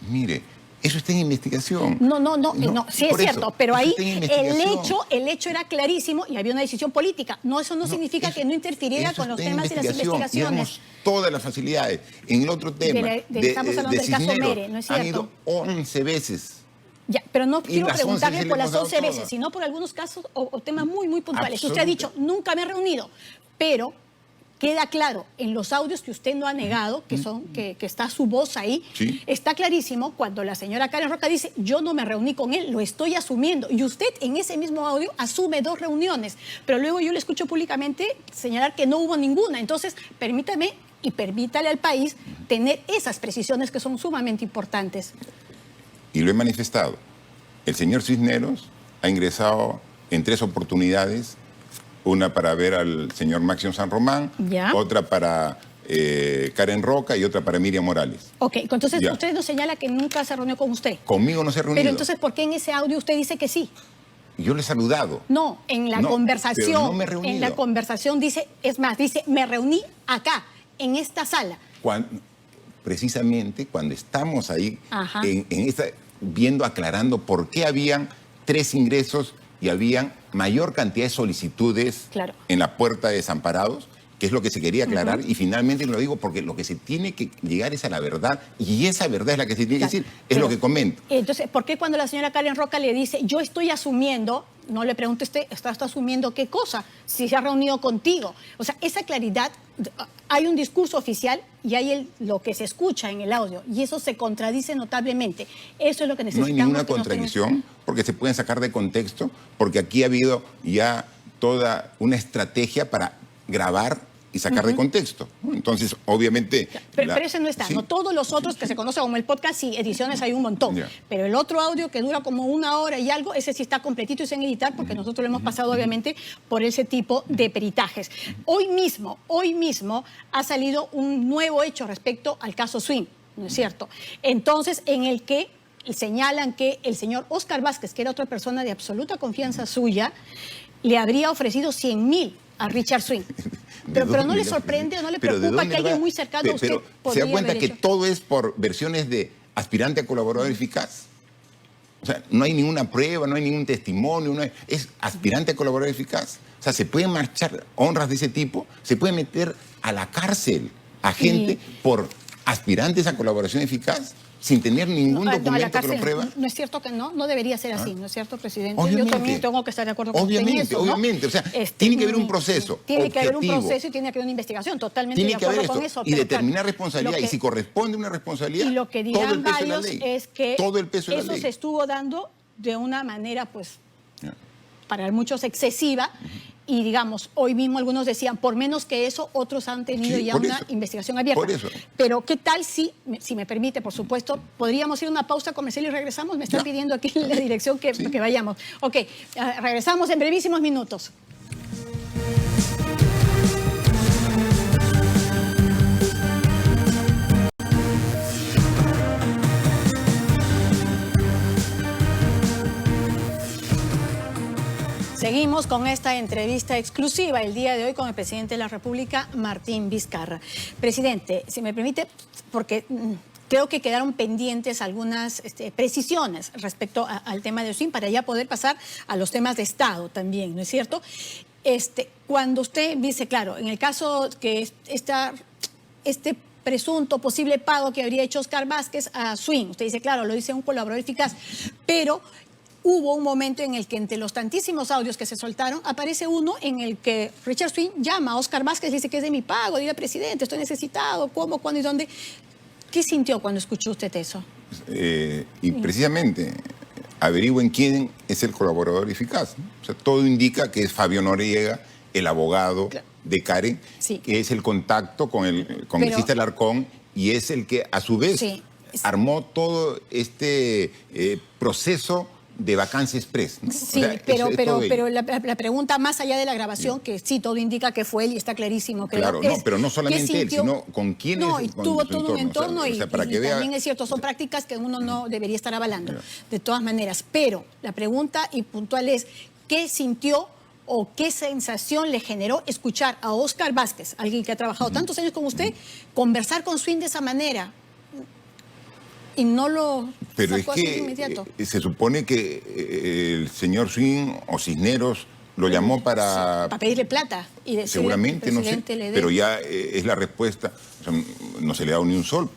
Mire, eso está en investigación. No, sí es cierto, pero ahí el hecho era clarísimo y había una decisión política. Eso no significa que no interfiriera con los temas de las investigaciones. Tenemos todas las facilidades. En el otro tema, estamos hablando del caso Mere, ¿no es cierto? Han ido 11 veces. Ya, pero no quiero preguntarle por las 11 veces, todas, sino por algunos casos o temas muy, muy puntuales. Usted ha dicho, nunca me he reunido, pero queda claro en los audios que usted no ha negado, que está su voz ahí, sí. Está clarísimo cuando la señora Karen Roca dice, yo no me reuní con él, lo estoy asumiendo. Y usted en ese mismo audio asume 2 reuniones, pero luego yo le escucho públicamente señalar que no hubo ninguna. Entonces, permítame y permítale al país tener esas precisiones que son sumamente importantes. Y lo he manifestado. El señor Cisneros ha ingresado en 3 oportunidades, una para ver al señor Máximo San Román, ¿ya? Otra para Karen Roca y otra para Miriam Morales. Ok, entonces Ya. usted nos señala que nunca se reunió con usted. Conmigo no se ha reunido. Pero entonces, ¿por qué en ese audio usted dice que sí? Yo le he saludado. No, en la No, conversación. pero no me he reunido. En la conversación dice, me reuní acá, en esta sala. Precisamente cuando estamos ahí Ajá. viendo, aclarando por qué habían 3 ingresos y habían mayor cantidad de solicitudes Claro. en la puerta de desamparados, que es lo que se quería aclarar, y finalmente lo digo porque lo que se tiene que llegar es a la verdad, y esa verdad es la que se tiene que decir, es lo que comento. Entonces, ¿por qué cuando la señora Karen Roca le dice, yo estoy asumiendo, no le pregunte usted, está asumiendo qué cosa, si se ha reunido contigo? O sea, esa claridad, hay un discurso oficial y hay lo que se escucha en el audio, y eso se contradice notablemente. Eso es lo que No necesitamos. hay ninguna contradicción, porque se pueden sacar de contexto, porque aquí ha habido ya toda una estrategia para grabar y sacar de contexto, ¿no? Entonces, obviamente... Pero ese no está, ¿sí? ¿no? Todos los otros que se conocen como el podcast, sí, ediciones hay un montón. Ya. Pero el otro audio que dura como 1 hora y algo, ese sí está completito y sin editar, porque nosotros lo hemos pasado, obviamente, por ese tipo de peritajes. Hoy mismo ha salido un nuevo hecho respecto al caso Swing, ¿no es cierto? Entonces, en el que señalan que el señor Óscar Vázquez, que era otra persona de absoluta confianza suya, le habría ofrecido 100,000 a Richard Swing. Pero no le sorprende o no le preocupa que alguien muy cercano a usted podría ¿se da cuenta haber que hecho? todo es por versiones de aspirante a colaborador eficaz? O sea, no hay ninguna prueba, no hay ningún testimonio, es aspirante a colaborador eficaz. O sea, se pueden marchar honras de ese tipo, se puede meter a la cárcel a gente por aspirantes a colaboración eficaz sin tener ningún documento que lo prueba. No es cierto que no debería ser así, ¿no es cierto, presidente? Obviamente. Yo también tengo que estar de acuerdo con usted en eso, ¿no? Obviamente, o sea, tiene que haber un proceso Tiene que haber un objetivo. proceso y tiene que haber una investigación, totalmente Tiene de que haber acuerdo con esto eso. y pero determinar claro, responsabilidad. Y si corresponde una responsabilidad, y lo que todo dirán el peso de la varios ley. es que Todo el peso de la eso ley. se estuvo dando de una manera, pues, Ya. para muchos excesiva. Y digamos, hoy mismo algunos decían, por menos que eso, otros han tenido Sí, ya por una eso. investigación abierta. Por eso. Pero ¿qué tal si me permite, por supuesto, podríamos ir a una pausa comercial y regresamos? Me están Ya. pidiendo aquí en la dirección que vayamos. Ok, regresamos en brevísimos minutos. Seguimos con esta entrevista exclusiva el día de hoy con el presidente de la República, Martín Vizcarra. Presidente, si me permite, porque creo que quedaron pendientes algunas precisiones respecto al tema de Swing para ya poder pasar a los temas de Estado también, ¿no es cierto? Cuando usted dice, claro, en el caso que este presunto posible pago que habría hecho Óscar Vázquez a Swing, usted dice, claro, lo dice un colaborador eficaz, pero hubo un momento en el que entre los tantísimos audios que se soltaron, aparece uno en el que Richard Swing llama a Óscar Vázquez y dice que es de mi pago, diga, presidente, estoy necesitado, ¿cómo, cuándo y dónde? ¿Qué sintió cuando escuchó usted eso? Y precisamente averigüen quién es el colaborador eficaz, ¿no? O sea, todo indica que es Fabio Noriega, el abogado de Karen, que es el contacto con el congresista Alarcón y es el que a su vez armó todo este proceso de vacancia express, ¿no? Sí, o sea, pero la pregunta más allá de la grabación, que sí, todo indica que fue él y está clarísimo. Claro, pero no solamente él, sino con quién no, es. Y tuvo todo un entorno y también es cierto, son o sea, prácticas que uno no debería estar avalando, de todas maneras. Pero la pregunta y puntual es, ¿qué sintió o qué sensación le generó escuchar a Óscar Vázquez, alguien que ha trabajado tantos años con usted, conversar con Swing de esa manera? Y no lo Pero es sacó así de que inmediato. se supone que el señor Swing o Cisneros lo llamó para pedirle plata y decirle seguramente, que el no sé, presidente le dé. pero ya es la respuesta. O sea, no se le ha dado ni un sol,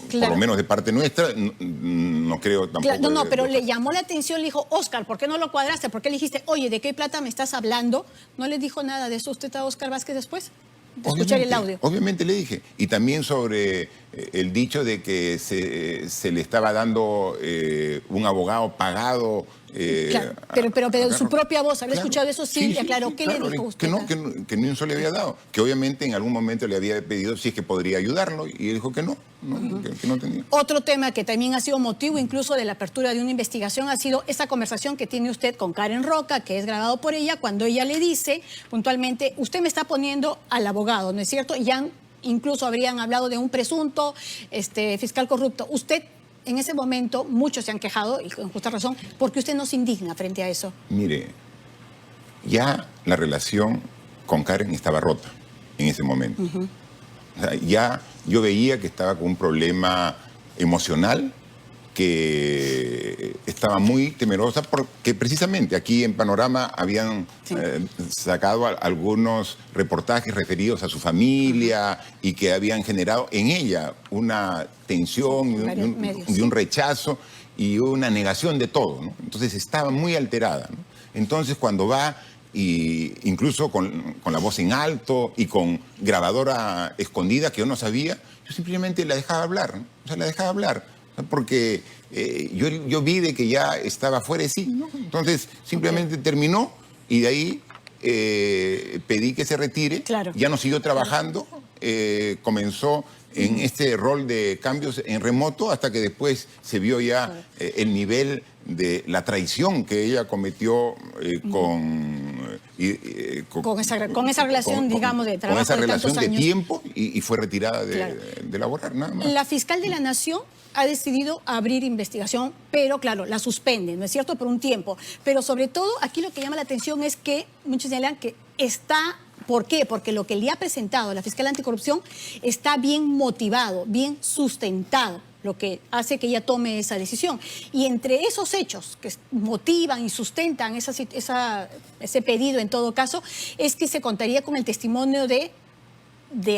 Claro. por lo menos de parte nuestra, no creo tampoco. Claro, no, pero de le llamó la atención, le dijo, Óscar, ¿por qué no lo cuadraste? ¿Por qué le dijiste, oye, ¿de qué plata me estás hablando? ¿No le dijo nada de eso usted a Óscar Vázquez después? De escuchar el audio. Obviamente le dije. Y también sobre el dicho de que se le estaba dando un abogado pagado. Claro, pero de su propia voz, haber escuchado eso, sí, le aclaró. ¿Qué le dijo usted? Que ni un sol le había dado. Que obviamente en algún momento le había pedido si es que podría ayudarlo. Y él dijo que no, que no tenía. Otro tema que también ha sido motivo incluso de la apertura de una investigación ha sido esa conversación que tiene usted con Karen Roca, que es grabado por ella, cuando ella le dice puntualmente, usted me está poniendo al abogado, ¿no es cierto? Ya incluso habrían hablado de un presunto fiscal corrupto. Usted, en ese momento, muchos se han quejado, y con justa razón, porque usted no se indigna frente a eso. Mire, ya la relación con Karen estaba rota en ese momento. O sea, ya yo veía que estaba con un problema emocional, que estaba muy temerosa, porque precisamente aquí en Panorama habían sacado algunos reportajes referidos a su familia y que habían generado en ella una tensión y un rechazo y una negación de todo, ¿no? Entonces estaba muy alterada, ¿no? Entonces cuando va, y incluso con la voz en alto y con grabadora escondida que yo no sabía, yo simplemente la dejaba hablar, ¿no? O sea, la dejaba hablar. Porque yo vi de que ya estaba fuera de sí, ¿no? Entonces simplemente terminó y de ahí pedí que se retire. Claro. Ya no siguió trabajando, comenzó en este rol de cambios en remoto hasta que después se vio ya el nivel de la traición que ella cometió con esa relación, digamos, de trabajo. Con esa de relación tantos de años. tiempo y fue retirada Claro. de laborar, nada más. La fiscal de la Nación ha decidido abrir investigación, pero claro, la suspende, ¿no es cierto?, por un tiempo. Pero sobre todo, aquí lo que llama la atención es que muchos señalan que está... ¿Por qué? Porque lo que le ha presentado la fiscal anticorrupción está bien motivado, bien sustentado, lo que hace que ella tome esa decisión. Y entre esos hechos que motivan y sustentan ese pedido en todo caso, es que se contaría con el testimonio de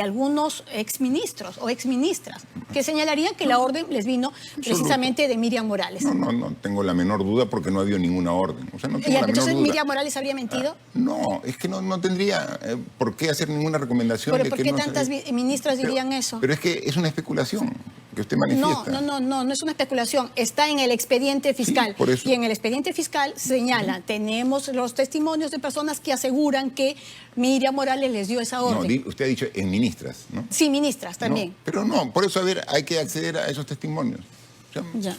algunos exministros o exministras que señalarían que la orden les vino precisamente de Miriam Morales. No tengo la menor duda porque no ha habido ninguna orden. O sea, no tengo la menor Entonces, duda. ¿Miriam Morales habría mentido? No, es que no tendría por qué hacer ninguna recomendación. ¿Pero de por que qué no tantas ministras dirían eso? Pero es que es una especulación que usted manifiesta. No es una especulación. Está en el expediente fiscal. Sí, por eso. Y en el expediente fiscal señala, tenemos los testimonios de personas que aseguran que Miriam Morales les dio esa orden. No, usted ha dicho en ministras, ¿no? Sí, ministras también. No, pero no, por eso, a ver, hay que acceder a esos testimonios. O sea, Ya.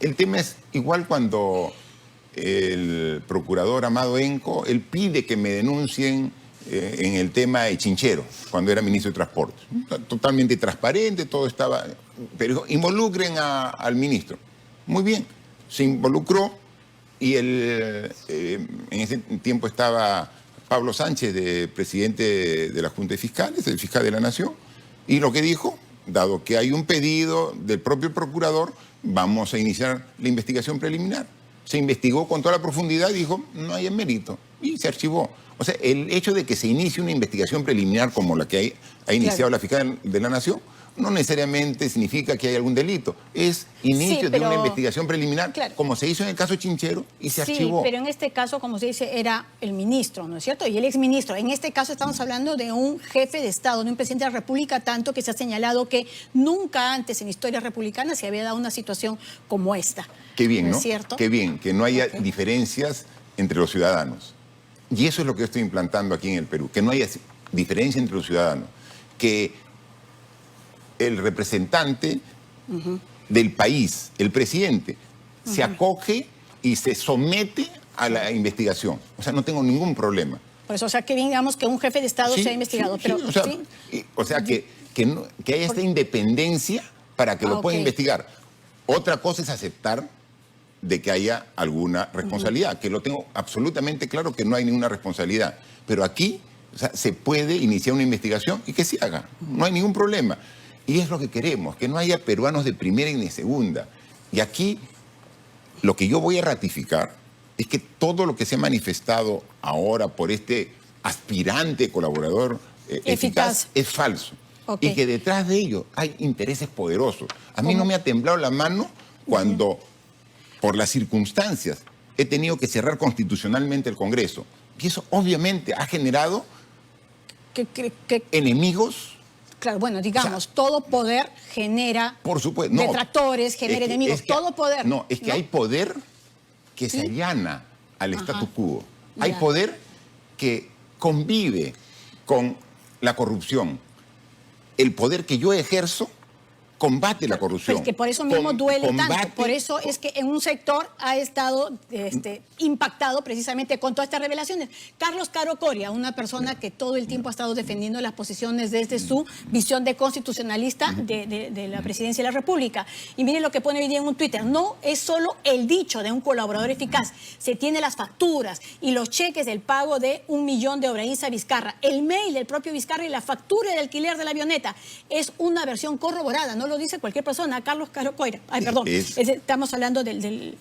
El tema es igual cuando el procurador Amado Enco, él pide que me denuncien en el tema de Chinchero, cuando era ministro de Transporte. Totalmente transparente, todo estaba... Pero involucren al ministro. Muy bien, se involucró y en ese tiempo estaba Pablo Sánchez, de presidente de la Junta de Fiscales, el fiscal de la Nación, y lo que dijo, dado que hay un pedido del propio procurador, vamos a iniciar la investigación preliminar. Se investigó con toda la profundidad y dijo, no hay mérito, y se archivó. O sea, el hecho de que se inicie una investigación preliminar como la que ha iniciado la fiscal de la Nación, no necesariamente significa que hay algún delito. Es inicio de una investigación preliminar, como se hizo en el caso Chinchero, y se archivó. Sí, pero en este caso, como se dice, era el ministro, ¿no es cierto? Y el exministro. En este caso estamos hablando de un jefe de Estado, de un presidente de la República, tanto que se ha señalado que nunca antes en historia republicana se había dado una situación como esta. Qué bien, ¿no? ¿Es cierto? Qué bien, que no haya diferencias entre los ciudadanos. Y eso es lo que yo estoy implantando aquí en el Perú, que no haya diferencia entre los ciudadanos. Que el representante del país, el presidente, se acoge y se somete a la investigación. O sea, no tengo ningún problema. Por eso, o sea, que digamos que un jefe de Estado se ha investigado. Pero, o sea, que haya esta independencia para que lo pueda investigar. Otra cosa es aceptar de que haya alguna responsabilidad, que lo tengo absolutamente claro que no hay ninguna responsabilidad. Pero aquí, o sea, se puede iniciar una investigación y que se haga, no hay ningún problema. Y es lo que queremos, que no haya peruanos de primera ni de segunda. Y aquí lo que yo voy a ratificar es que todo lo que se ha manifestado ahora por este aspirante colaborador eficaz es falso. Okay. Y que detrás de ello hay intereses poderosos. A mí no me ha temblado la mano cuando, por las circunstancias, he tenido que cerrar constitucionalmente el Congreso. Y eso obviamente ha generado enemigos. Claro, bueno, digamos, todo poder genera por supuesto, detractores, genera enemigos, todo poder. No, es que hay poder que se allana al statu quo. Hay poder que convive con la corrupción. El poder que yo ejerzo combate la corrupción. Pues que por eso mismo duele tanto. Por eso es que en un sector ha estado impactado precisamente con todas estas revelaciones. Carlos Caro Coria, una persona que todo el tiempo ha estado defendiendo las posiciones desde su visión de constitucionalista de la presidencia de la República. Y miren lo que pone hoy día en un Twitter. No es solo el dicho de un colaborador eficaz. Se tiene las facturas y los cheques del pago de 1 millón de Obraínsa Vizcarra. El mail del propio Vizcarra y la factura de alquiler de la avioneta. Es una versión corroborada, no lo dice cualquier persona. Carlos Caro Coira. Ay, perdón. Estamos hablando del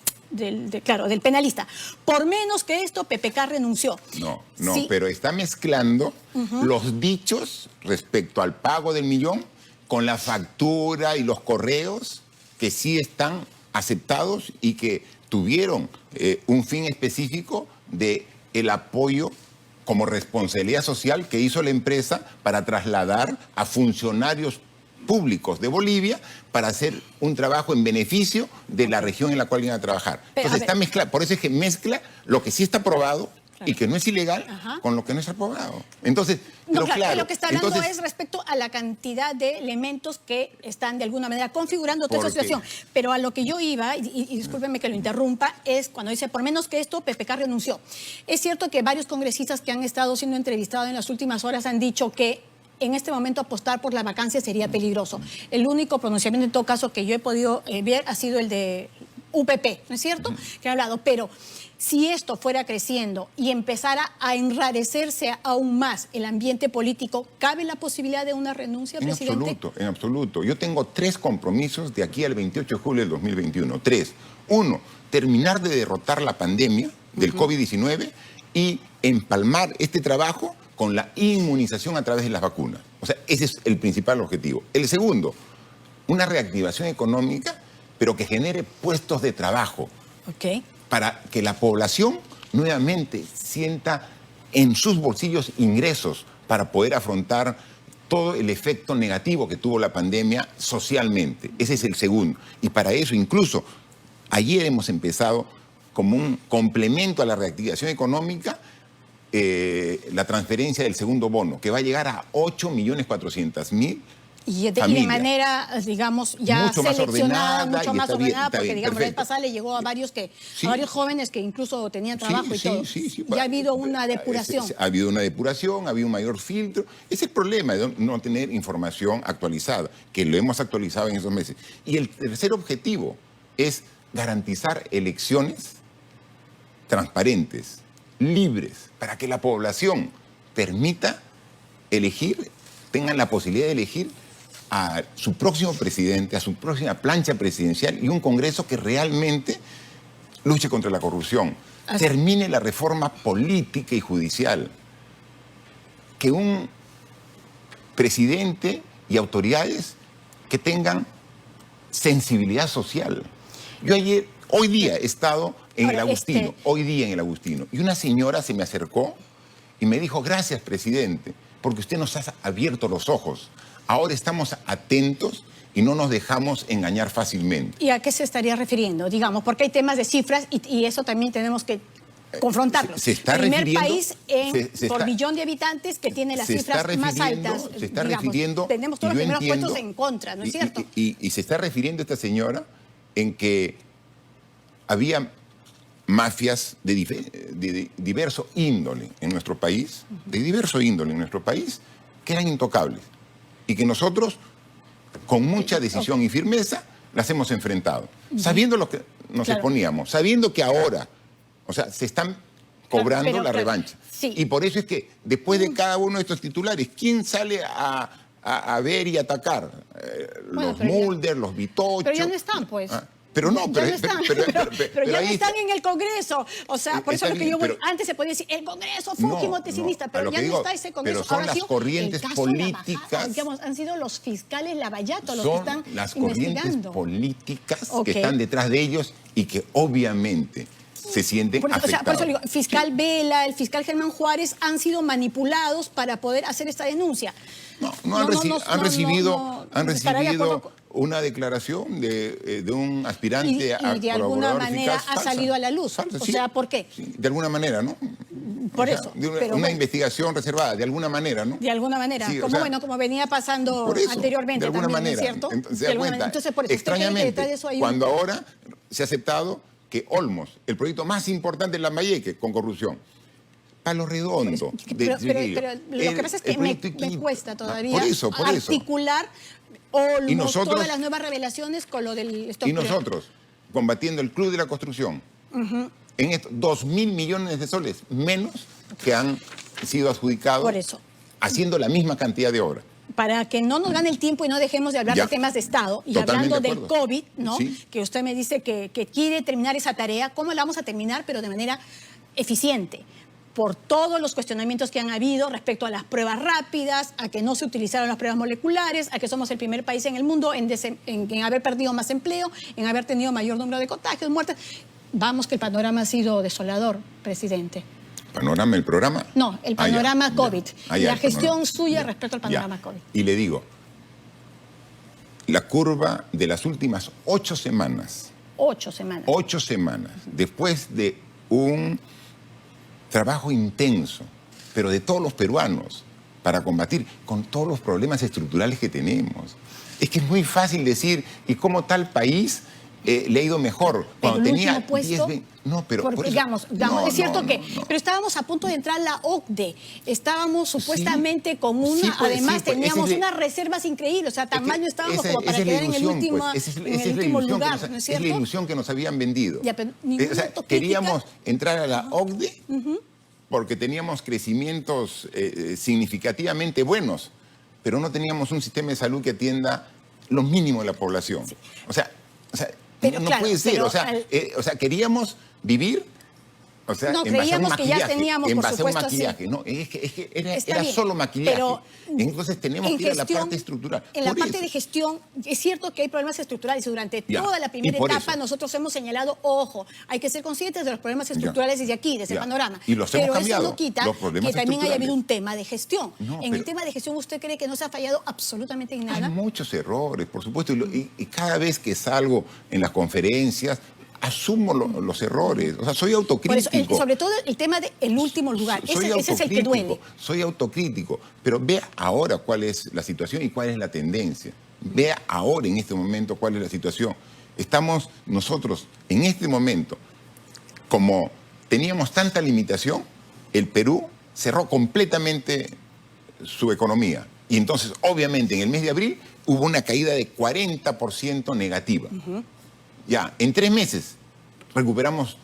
penalista. Por menos que esto, PPK renunció. No, sí, pero está mezclando los dichos respecto al pago del millón con la factura y los correos que sí están aceptados y que tuvieron un fin específico de el apoyo como responsabilidad social que hizo la empresa para trasladar a funcionarios públicos de Bolivia para hacer un trabajo en beneficio de la región en la cual iban a trabajar. Pero, entonces está mezclado, por eso es que mezcla lo que sí está aprobado y que no es ilegal con lo que no está aprobado. Entonces, claro, lo que está hablando es respecto a la cantidad de elementos que están de alguna manera configurando toda esa situación. Pero a lo que yo iba, y discúlpeme que lo interrumpa, es cuando dice, por menos que esto, PPK renunció. Es cierto que varios congresistas que han estado siendo entrevistados en las últimas horas han dicho que en este momento apostar por la vacancia sería peligroso. El único pronunciamiento en todo caso que yo he podido ver ha sido el de UPP, ¿no es cierto? Que ha hablado, pero si esto fuera creciendo y empezara a enrarecerse aún más el ambiente político, ¿cabe la posibilidad de una renuncia, presidente? En absoluto. Yo tengo 3 compromisos de aquí al 28 de julio del 2021. 3. 1, terminar de derrotar la pandemia del COVID-19 y empalmar este trabajo con la inmunización a través de las vacunas. O sea, ese es el principal objetivo. El segundo, una reactivación económica, pero que genere puestos de trabajo. Para que la población nuevamente sienta en sus bolsillos ingresos para poder afrontar todo el efecto negativo que tuvo la pandemia socialmente. Ese es el segundo. Y para eso incluso ayer hemos empezado como un complemento a la reactivación económica la transferencia del segundo bono, que va a llegar a 8.400.000 y de manera, digamos, ya mucho seleccionada, mucho más ordenada, porque, digamos, la vez pasada le llegó a varios a varios jóvenes que incluso tenían trabajo y todo. Ya ha habido una depuración. Ha habido una depuración, ha habido un mayor filtro. Ese es el problema de no tener información actualizada, que lo hemos actualizado en esos meses. Y el tercer objetivo es garantizar elecciones transparentes, libres, para que la población permita elegir, tengan la posibilidad de elegir a su próximo presidente, a su próxima plancha presidencial y un Congreso que realmente luche contra la corrupción. Termine la reforma política y judicial. Que un presidente y autoridades que tengan sensibilidad social. Yo hoy día he estado en el Agustino, y una señora se me acercó y me dijo, gracias, presidente, porque usted nos ha abierto los ojos. Ahora estamos atentos y no nos dejamos engañar fácilmente. ¿Y a qué se estaría refiriendo? Digamos, porque hay temas de cifras y eso también tenemos que confrontarlos. Se está primer refiriendo, país por millón de habitantes que tiene las cifras más altas. Se está refiriendo... Tenemos todos los primeros puestos en contra, ¿no es cierto? Y se está refiriendo esta señora en que había mafias de diverso índole en nuestro país, que eran intocables y que nosotros, con mucha decisión y firmeza, las hemos enfrentado, sabiendo lo que nos Claro. exponíamos, sabiendo que ahora, o sea, se están cobrando pero, la claro, revancha. sí. Y por eso es que después de cada uno de estos titulares, ¿quién sale a ver y atacar? Bueno, Los pero ya- Mulder, los Vitocho. Pero ya no están, pues. Pero no, Ya pero, no están, pero ya no ahí están está. en el Congreso. O sea, por eso Está es lo que bien, yo voy. pero- Antes se podía decir, el Congreso No, fue motecinista, no, a pero lo ya que no digo, está ese Congreso. pero son Ahora ha las sido corrientes el caso políticas- Navaja, digamos, han sido los fiscales Lavallato los que Son están las corrientes investigando. políticas Ok. que están detrás de ellos y que obviamente se sienten Por eso, o sea, por afectados. eso digo, el fiscal Vela, el fiscal Germán Juárez han sido manipulados para poder hacer esta denuncia. Han recibido estará de acuerdo una declaración de un aspirante y a de alguna colaborador manera eficaz ha falsa. salido a la luz. Falsa, O sí. sea, ¿por qué? Sí, de alguna manera, ¿no? Por O sea, eso. de una, pero una bueno, investigación reservada, de alguna manera, ¿no? de alguna manera, Sí, o como sea, bueno, como venía pasando Por eso, anteriormente de alguna también, ¿no es manera. cierto? Entonces, se De da alguna cuenta, manera. Entonces, por eso, ¿usted cree que extrañamente, detrás de eso hay cuando ahora se ha aceptado que Olmos, el proyecto más importante en Lambayeque, con corrupción, Palo Redondo. Pero lo que pasa es que me cuesta todavía Por eso. articular Olmos, Y nosotros- todas las nuevas revelaciones con lo del stock Y nosotros, combatiendo el Club de la Construcción, en estos 2.000 millones de soles menos que han sido adjudicados, Por eso. haciendo la misma cantidad de obra. Para que no nos gane el tiempo y no dejemos de hablar Ya. de temas de Estado y Totalmente hablando de del acuerdo. COVID, ¿no? Sí. Que usted me dice que quiere terminar esa tarea, ¿cómo la vamos a terminar? Pero de manera eficiente, por todos los cuestionamientos que han habido respecto a las pruebas rápidas, a que no se utilizaron las pruebas moleculares, a que somos el primer país en el mundo en haber perdido más empleo, en haber tenido mayor número de contagios, muertes. Vamos que el panorama ha sido desolador, presidente. ¿Panorama, el programa? No, el panorama COVID. Ya, Y la el gestión panorama. suya Ya, respecto al ya. panorama COVID. Y le digo, la curva de las últimas 8 semanas, 8 semanas. 8 semanas, después de un trabajo intenso, pero de todos los peruanos, para combatir con todos los problemas estructurales que tenemos. Es que es muy fácil decir, ¿y cómo tal país le ha ido mejor? Cuando Pero el tenía último puesto, 10, no, pero porque, por eso- digamos, no, es cierto no, que, no. pero estábamos a punto de entrar a la OCDE, estábamos supuestamente con una, Sí, pues, además sí, pues, teníamos esa es la- unas reservas increíbles, o sea, tan Es que mal no estábamos esa- como para esa es la quedar en el ilusión, último, pues, esa es en la el último ilusión que lugar, nos- ¿no es es la cierto? ilusión que nos habían vendido. Ya, pero ninguna O sea, autocrítica. queríamos entrar a la OCDE porque teníamos crecimientos significativamente buenos, pero no teníamos un sistema de salud que atienda lo mínimo de la población. O sea Pero no claro, puede ser. pero O sea, queríamos vivir. O sea, No, en base a un creíamos que ya maquillaje, teníamos, en por base a un supuesto, sí. maquillaje. No, es que era Está bien, solo maquillaje. pero Entonces tenemos en que ir a la gestión, parte estructural. En la Por parte eso. de gestión, es cierto que hay problemas estructurales y durante Ya, toda la primera y por etapa eso. nosotros hemos señalado, ojo, hay que ser conscientes de los problemas estructurales desde aquí, desde Ya. el panorama. Y los hemos Pero cambiado, eso no quita los que problemas también haya habido estructurales. un tema de gestión. No, En el pero- tema de gestión, ¿usted cree que no se ha fallado absolutamente en Hay nada? muchos errores, por supuesto, y cada vez que salgo en las conferencias, asumo los errores. O sea, soy Por autocrítico. eso, sobre todo el tema del último lugar, Soy ese es el que duele. autocrítico, soy autocrítico, pero vea ahora cuál es la situación y cuál es la tendencia. Vea ahora, en este momento, cuál es la situación. Estamos nosotros, en este momento, como teníamos tanta limitación, el Perú cerró completamente su economía. Y entonces, obviamente, en el mes de abril hubo una caída de 40% negativa. Ya, en 3 meses recuperamos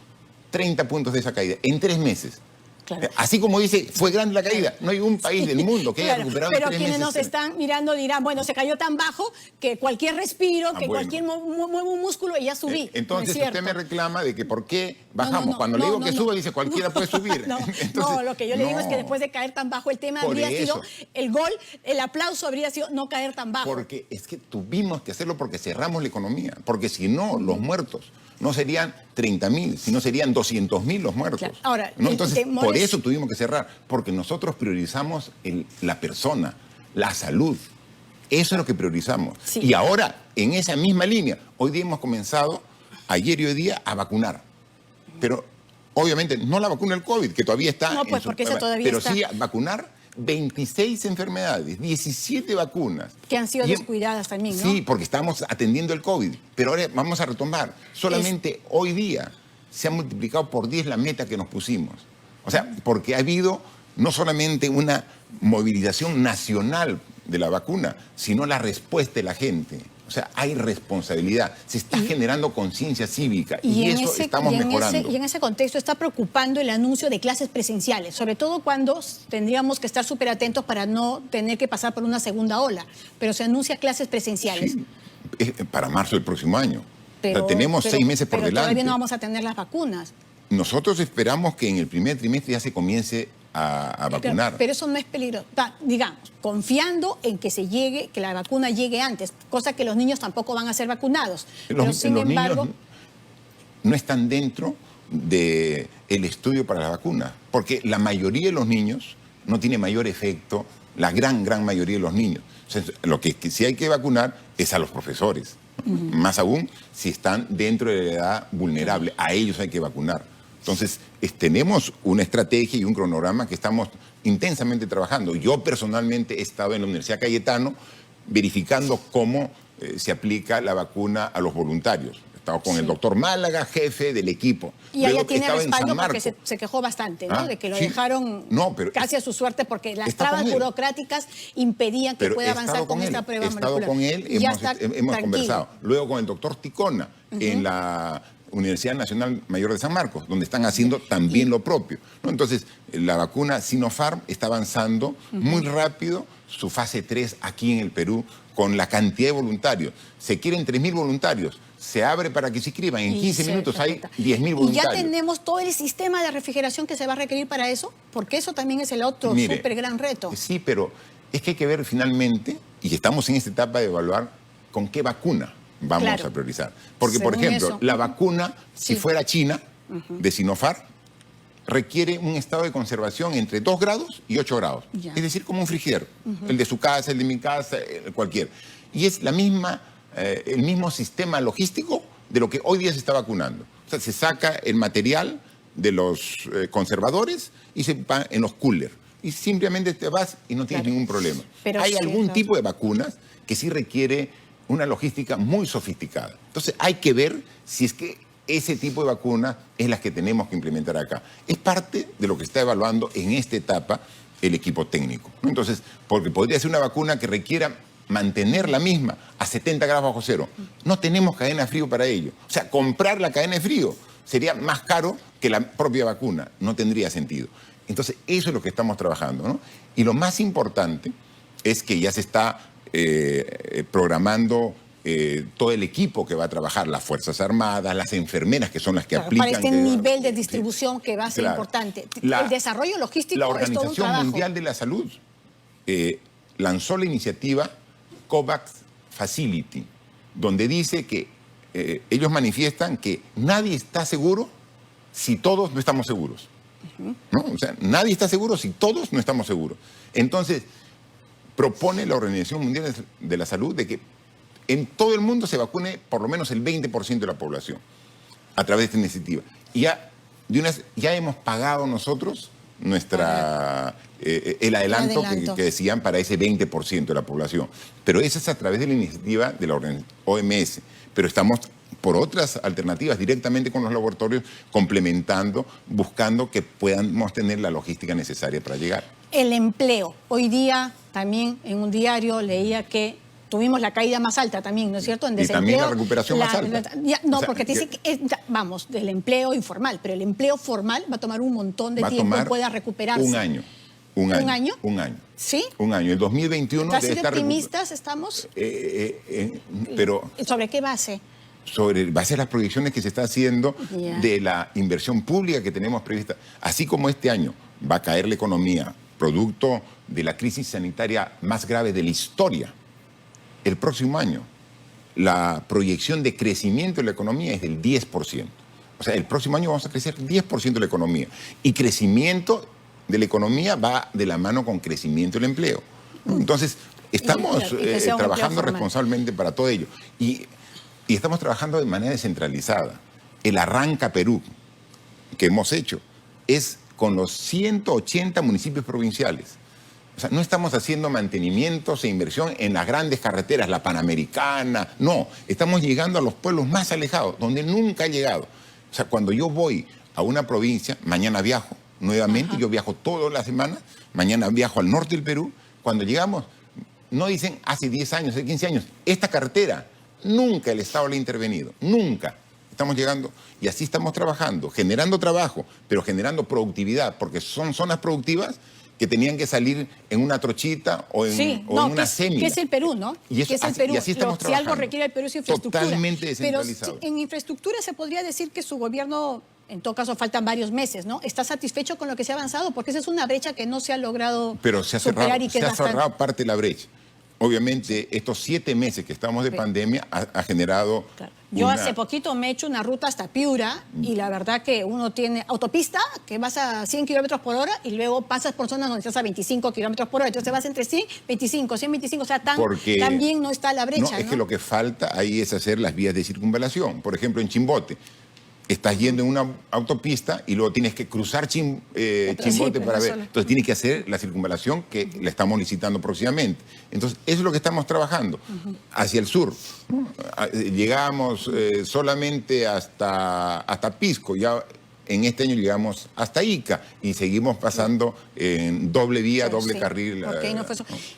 30 puntos de esa caída. En 3 meses. Claro. Así como dice, fue grande la caída. No hay un país del mundo que haya Claro, recuperado en pero 3 quienes meses. nos están mirando dirán, bueno, se cayó tan bajo que cualquier respiro, que bueno. cualquier muevo un músculo y ya subí. Entonces ¿No es usted cierto? me reclama de que por qué bajamos. No, Cuando le digo no, que no. suba, dice cualquiera puede subir. No, Entonces, no, lo que yo le digo es que no. después de caer tan bajo el tema Por habría eso. sido el gol, el aplauso habría sido no caer tan bajo. Porque es que tuvimos que hacerlo porque cerramos la economía. Porque si no, los muertos no serían 30.000, sino serían 200.000 los muertos. Claro. Ahora, ¿no? el Entonces, temor por es- eso tuvimos que cerrar. Porque nosotros priorizamos la persona, la salud. Eso es lo que priorizamos. Sí. Y ahora, en esa misma línea, hoy día hemos comenzado, ayer y hoy día, a vacunar. Pero, obviamente, no la vacuna del COVID, que todavía está... No, pues, porque esa todavía pero está. sí a vacunar 26 enfermedades, 17 vacunas. Que han sido Y- descuidadas también, ¿no? Sí, porque estamos atendiendo el COVID. Pero ahora vamos a retomar. Solamente hoy día se ha multiplicado por 10 la meta que nos pusimos. O sea, porque ha habido no solamente una movilización nacional de la vacuna, sino la respuesta de la gente. O sea, hay responsabilidad, se está generando conciencia cívica y eso estamos mejorando. Y en ese contexto está preocupando el anuncio de clases presenciales, sobre todo cuando tendríamos que estar súper atentos para no tener que pasar por una segunda ola, pero se anuncia clases presenciales. Sí, para marzo del próximo año. O sea, tenemos 6 meses por delante. Todavía no vamos a tener las vacunas. Nosotros esperamos que en el primer trimestre ya se comience a vacunar. Pero eso no es peligroso. Digamos, confiando en que que la vacuna llegue antes, cosa que los niños tampoco van a ser vacunados. Pero sin embargo, niños no están dentro del estudio para la vacuna, porque la mayoría de los niños no tiene mayor efecto, la gran mayoría de los niños. O sea, lo que sí hay que vacunar es a los profesores. Más aún si están dentro de la edad vulnerable, a ellos hay que vacunar. Entonces, tenemos una estrategia y un cronograma que estamos intensamente trabajando. Yo personalmente he estado en la Universidad Cayetano verificando cómo se aplica la vacuna a los voluntarios. He estado con el doctor Málaga, jefe del equipo. Y ella tiene respaldo porque se quejó bastante, ¿no? De que lo dejaron casi a su suerte porque las trabas burocráticas impedían que pueda avanzar con esta prueba molecular. He estado con él, hemos conversado. Luego con el doctor Ticona en la Universidad Nacional Mayor de San Marcos, donde están haciendo también lo propio, ¿no? Entonces, la vacuna Sinopharm está avanzando muy rápido su fase 3 aquí en el Perú con la cantidad de voluntarios. Se quieren 3.000 voluntarios. Se abre para que se inscriban. En 15 minutos hay 10.000 voluntarios. ¿Y ya tenemos todo el sistema de refrigeración que se va a requerir para eso? Porque eso también es el otro súper gran reto. Sí, pero es que hay que ver finalmente, y estamos en esta etapa de evaluar con qué vacuna vamos a priorizar. Porque, por ejemplo, la vacuna, si fuera china, de Sinopharm, requiere un estado de conservación entre 2 grados y 8 grados. Es decir, como un frigider. El de su casa, el de mi casa, cualquier. Y es la misma, el mismo sistema logístico de lo que hoy día se está vacunando. O sea, se saca el material de los conservadores y se va en los coolers. Y simplemente te vas y no tienes ningún problema. Pero hay algún tipo de vacunas que sí requiere una logística muy sofisticada. Entonces hay que ver si es que ese tipo de vacunas es la que tenemos que implementar acá. Es parte de lo que está evaluando en esta etapa el equipo técnico, ¿no? Entonces, porque podría ser una vacuna que requiera mantener la misma a 70 grados bajo cero. No tenemos cadena de frío para ello. O sea, comprar la cadena de frío sería más caro que la propia vacuna. No tendría sentido. Entonces, eso es lo que estamos trabajando, ¿no? Y lo más importante es que ya se está programando todo el equipo que va a trabajar, las Fuerzas Armadas, las enfermeras que son las que aplican. Para este nivel de distribución que va a ser importante. El desarrollo logístico es todo un trabajo. La Organización Mundial de la Salud lanzó la iniciativa COVAX Facility, donde dice que ellos manifiestan que nadie está seguro si todos no estamos seguros. ¿No? O sea, nadie está seguro si todos no estamos seguros. Entonces, propone la Organización Mundial de la Salud de que en todo el mundo se vacune por lo menos el 20% de la población a través de esta iniciativa. Y ya hemos pagado nosotros el adelanto que decían para ese 20% de la población. Pero eso es a través de la iniciativa de la OMS. Pero estamos por otras alternativas directamente con los laboratorios, complementando, buscando que podamos tener la logística necesaria para llegar. El empleo. Hoy día también en un diario leía que tuvimos la caída más alta también, ¿no es cierto? En desempleo. Y también la recuperación más alta. Porque te dice que vamos, del empleo informal, pero el empleo formal va a tomar un montón de tiempo y pueda recuperarse. Un año. ¿Un año? Un año. ¿Sí? Un año. El 2021 debe estar optimistas estamos? Pero ¿sobre qué base? Sobre base a las proyecciones que se está haciendo de la inversión pública que tenemos prevista. Así como este año va a caer la economía, producto de la crisis sanitaria más grave de la historia, el próximo año la proyección de crecimiento de la economía es del 10%. O sea, el próximo año vamos a crecer 10% de la economía. Y crecimiento de la economía va de la mano con crecimiento del empleo. Entonces, estamos trabajando responsablemente para todo ello. Y estamos trabajando de manera descentralizada. El Arranca Perú que hemos hecho es con los 180 municipios provinciales. O sea, no estamos haciendo mantenimientos e inversión en las grandes carreteras, la Panamericana, no. Estamos llegando a los pueblos más alejados, donde nunca he llegado. O sea, cuando yo voy a una provincia, mañana viajo nuevamente, yo viajo toda la semana, mañana viajo al norte del Perú. Cuando llegamos, no dicen hace 10 años, hace 15 años, esta carretera Nunca el Estado le ha intervenido, nunca. Estamos llegando y así estamos trabajando, generando trabajo, pero generando productividad, porque son zonas productivas que tenían que salir en una trochita o en una semi. Que es el Perú, ¿no? Y eso, que es el Perú. Y así estamos Si algo requiere el Perú es infraestructura. Totalmente descentralizado. Pero en infraestructura se podría decir que su gobierno, en todo caso faltan varios meses, ¿no? ¿Está satisfecho con lo que se ha avanzado? Porque esa es una brecha que no se ha logrado pero se ha superar cerrado, y que se es ha cerrado parte de la brecha. Obviamente, estos 7 meses que estamos de pandemia ha generado... Claro. Yo hace poquito me he hecho una ruta hasta Piura y la verdad que uno tiene autopista que vas a 100 kilómetros por hora y luego pasas por zonas donde estás a 25 kilómetros por hora. Entonces vas entre 100, 25, 100, 25. O sea, también no está la brecha. No, es que lo que falta ahí es hacer las vías de circunvalación. Por ejemplo, en Chimbote. Estás yendo en una autopista y luego tienes que cruzar Chimbote para ver. Entonces tienes que hacer la circunvalación que la estamos licitando próximamente. Entonces, eso es lo que estamos trabajando. Hacia el sur. Llegamos solamente hasta Pisco. Ya en este año llegamos hasta Ica y seguimos pasando en doble vía, doble carril.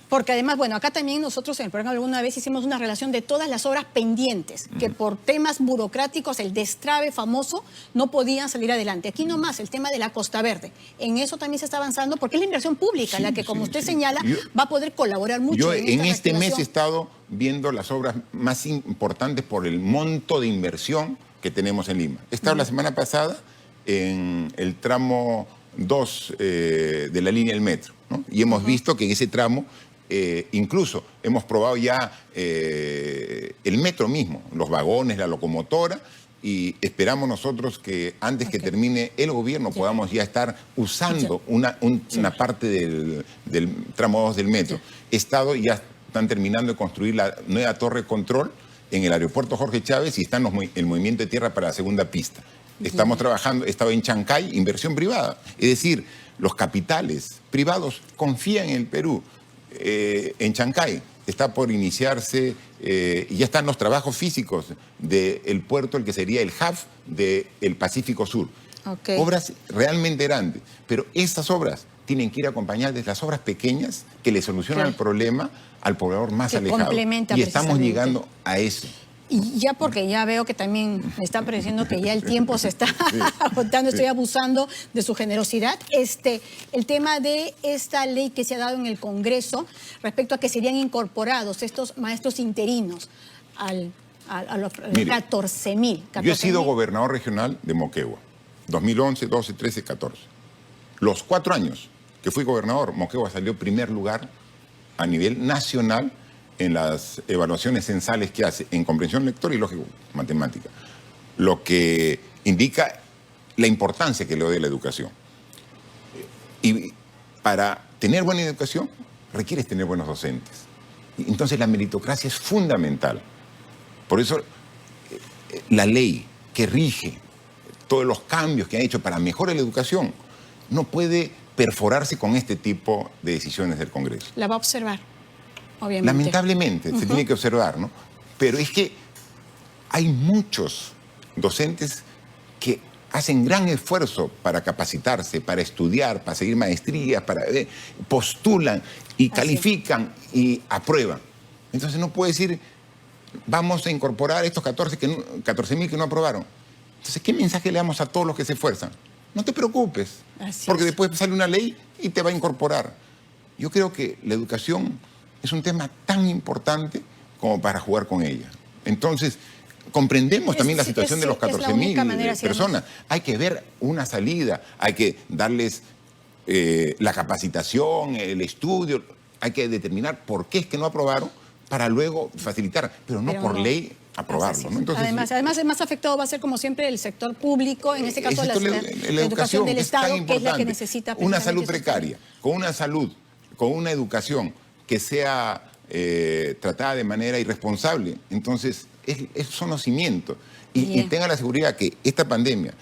Porque además, bueno, acá también nosotros en el programa alguna vez hicimos una relación de todas las obras pendientes, que por temas burocráticos, el destrave famoso, no podían salir adelante. Aquí nomás, el tema de la Costa Verde. En eso también se está avanzando porque es la inversión pública la que, como usted señala, va a poder colaborar mucho. Yo en este mes he estado viendo las obras más importantes por el monto de inversión que tenemos en Lima. He estado la semana pasada en el tramo 2 de la línea del metro, ¿no? Y hemos visto que en ese tramo, incluso hemos probado ya el metro mismo, los vagones, la locomotora, y esperamos nosotros que antes que termine el gobierno podamos ya estar usando una parte del tramo 2 del metro. Ya están terminando de construir la nueva torre de control en el aeropuerto Jorge Chávez y están el movimiento de tierra para la segunda pista. Estamos trabajando, he estado en Chancay, inversión privada. Es decir, los capitales privados confían en el Perú. En Chancay está por iniciarse, ya están los trabajos físicos del puerto, el que sería el hub del Pacífico Sur. Obras realmente grandes, pero estas obras tienen que ir acompañadas de las obras pequeñas que le solucionan el problema al poblador más alejado. Y estamos llegando a eso. Y ya porque ya veo que también me está pareciendo que ya el tiempo se está agotando, estoy abusando de su generosidad. El tema de esta ley que se ha dado en el Congreso respecto a que serían incorporados estos maestros interinos a los 14.000. Yo he sido gobernador regional de Moquegua, 2011, 12, 13, 14. Los 4 años que fui gobernador, Moquegua salió primer lugar a nivel nacional en las evaluaciones censales que hace en comprensión lectora y lógico matemática, lo que indica la importancia que le doy a la educación. Y para tener buena educación requieres tener buenos docentes. Entonces la meritocracia es fundamental. Por eso la ley que rige todos los cambios que han hecho para mejorar la educación no puede perforarse con este tipo de decisiones del Congreso. La va a observar. Obviamente. Lamentablemente, se tiene que observar, ¿no? Pero es que hay muchos docentes que hacen gran esfuerzo para capacitarse, para estudiar, para seguir maestrías, postulan y califican y aprueban. Entonces no puede decir, vamos a incorporar estos 14.000 que no aprobaron. Entonces, ¿qué mensaje le damos a todos los que se esfuerzan? No te preocupes, porque después sale una ley y te va a incorporar. Yo creo que la educación es un tema tan importante como para jugar con ella. Entonces, comprendemos también la situación de los 14.000 personas. Hay que ver una salida, hay que darles la capacitación, el estudio, hay que determinar por qué es que no aprobaron para luego facilitar, pero no por ley aprobarlo, ¿no? Entonces, además, el más afectado va a ser, como siempre, el sector público, en este caso la educación del Estado, que es la que necesita una salud precaria, con una educación que sea tratada de manera irresponsable. Entonces, son los cimientos. Y tenga la seguridad que esta pandemia,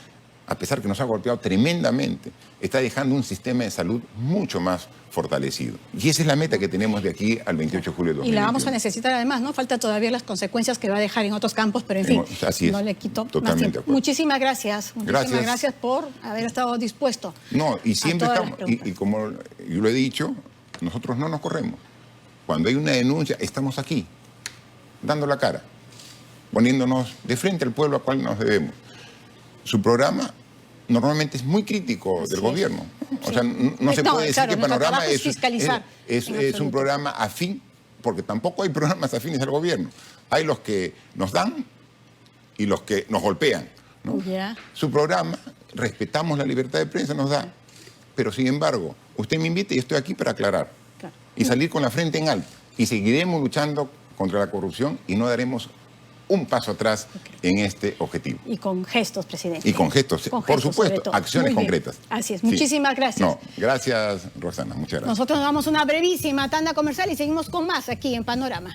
a pesar que nos ha golpeado tremendamente, está dejando un sistema de salud mucho más fortalecido. Y esa es la meta que tenemos de aquí al 28 de julio de 2021. Y la vamos a necesitar además, ¿no? Falta todavía las consecuencias que va a dejar en otros campos, pero en fin, no le quito más tiempo. Muchísimas gracias. Muchísimas gracias por haber estado dispuesto. No, y siempre estamos, y como yo lo he dicho, nosotros no nos corremos. Cuando hay una denuncia, estamos aquí, dando la cara. poniéndonos de frente al pueblo al cual nos debemos. Su programa normalmente es muy crítico del gobierno. O sea, no se puede decir que Panorama es un programa afín, porque tampoco hay programas afines al gobierno. Hay los que nos dan y los que nos golpean, ¿no? Su programa, respetamos la libertad de prensa, nos da, pero sin embargo, usted me invita y estoy aquí para aclarar y salir con la frente en alto. Y seguiremos luchando contra la corrupción y no daremos un paso atrás en este objetivo. Y con gestos, presidente. Y con gestos, por supuesto, acciones concretas. Así es, muchísimas gracias. No, gracias, Rosana, muchas gracias. Nosotros nos damos una brevísima tanda comercial y seguimos con más aquí en Panorama.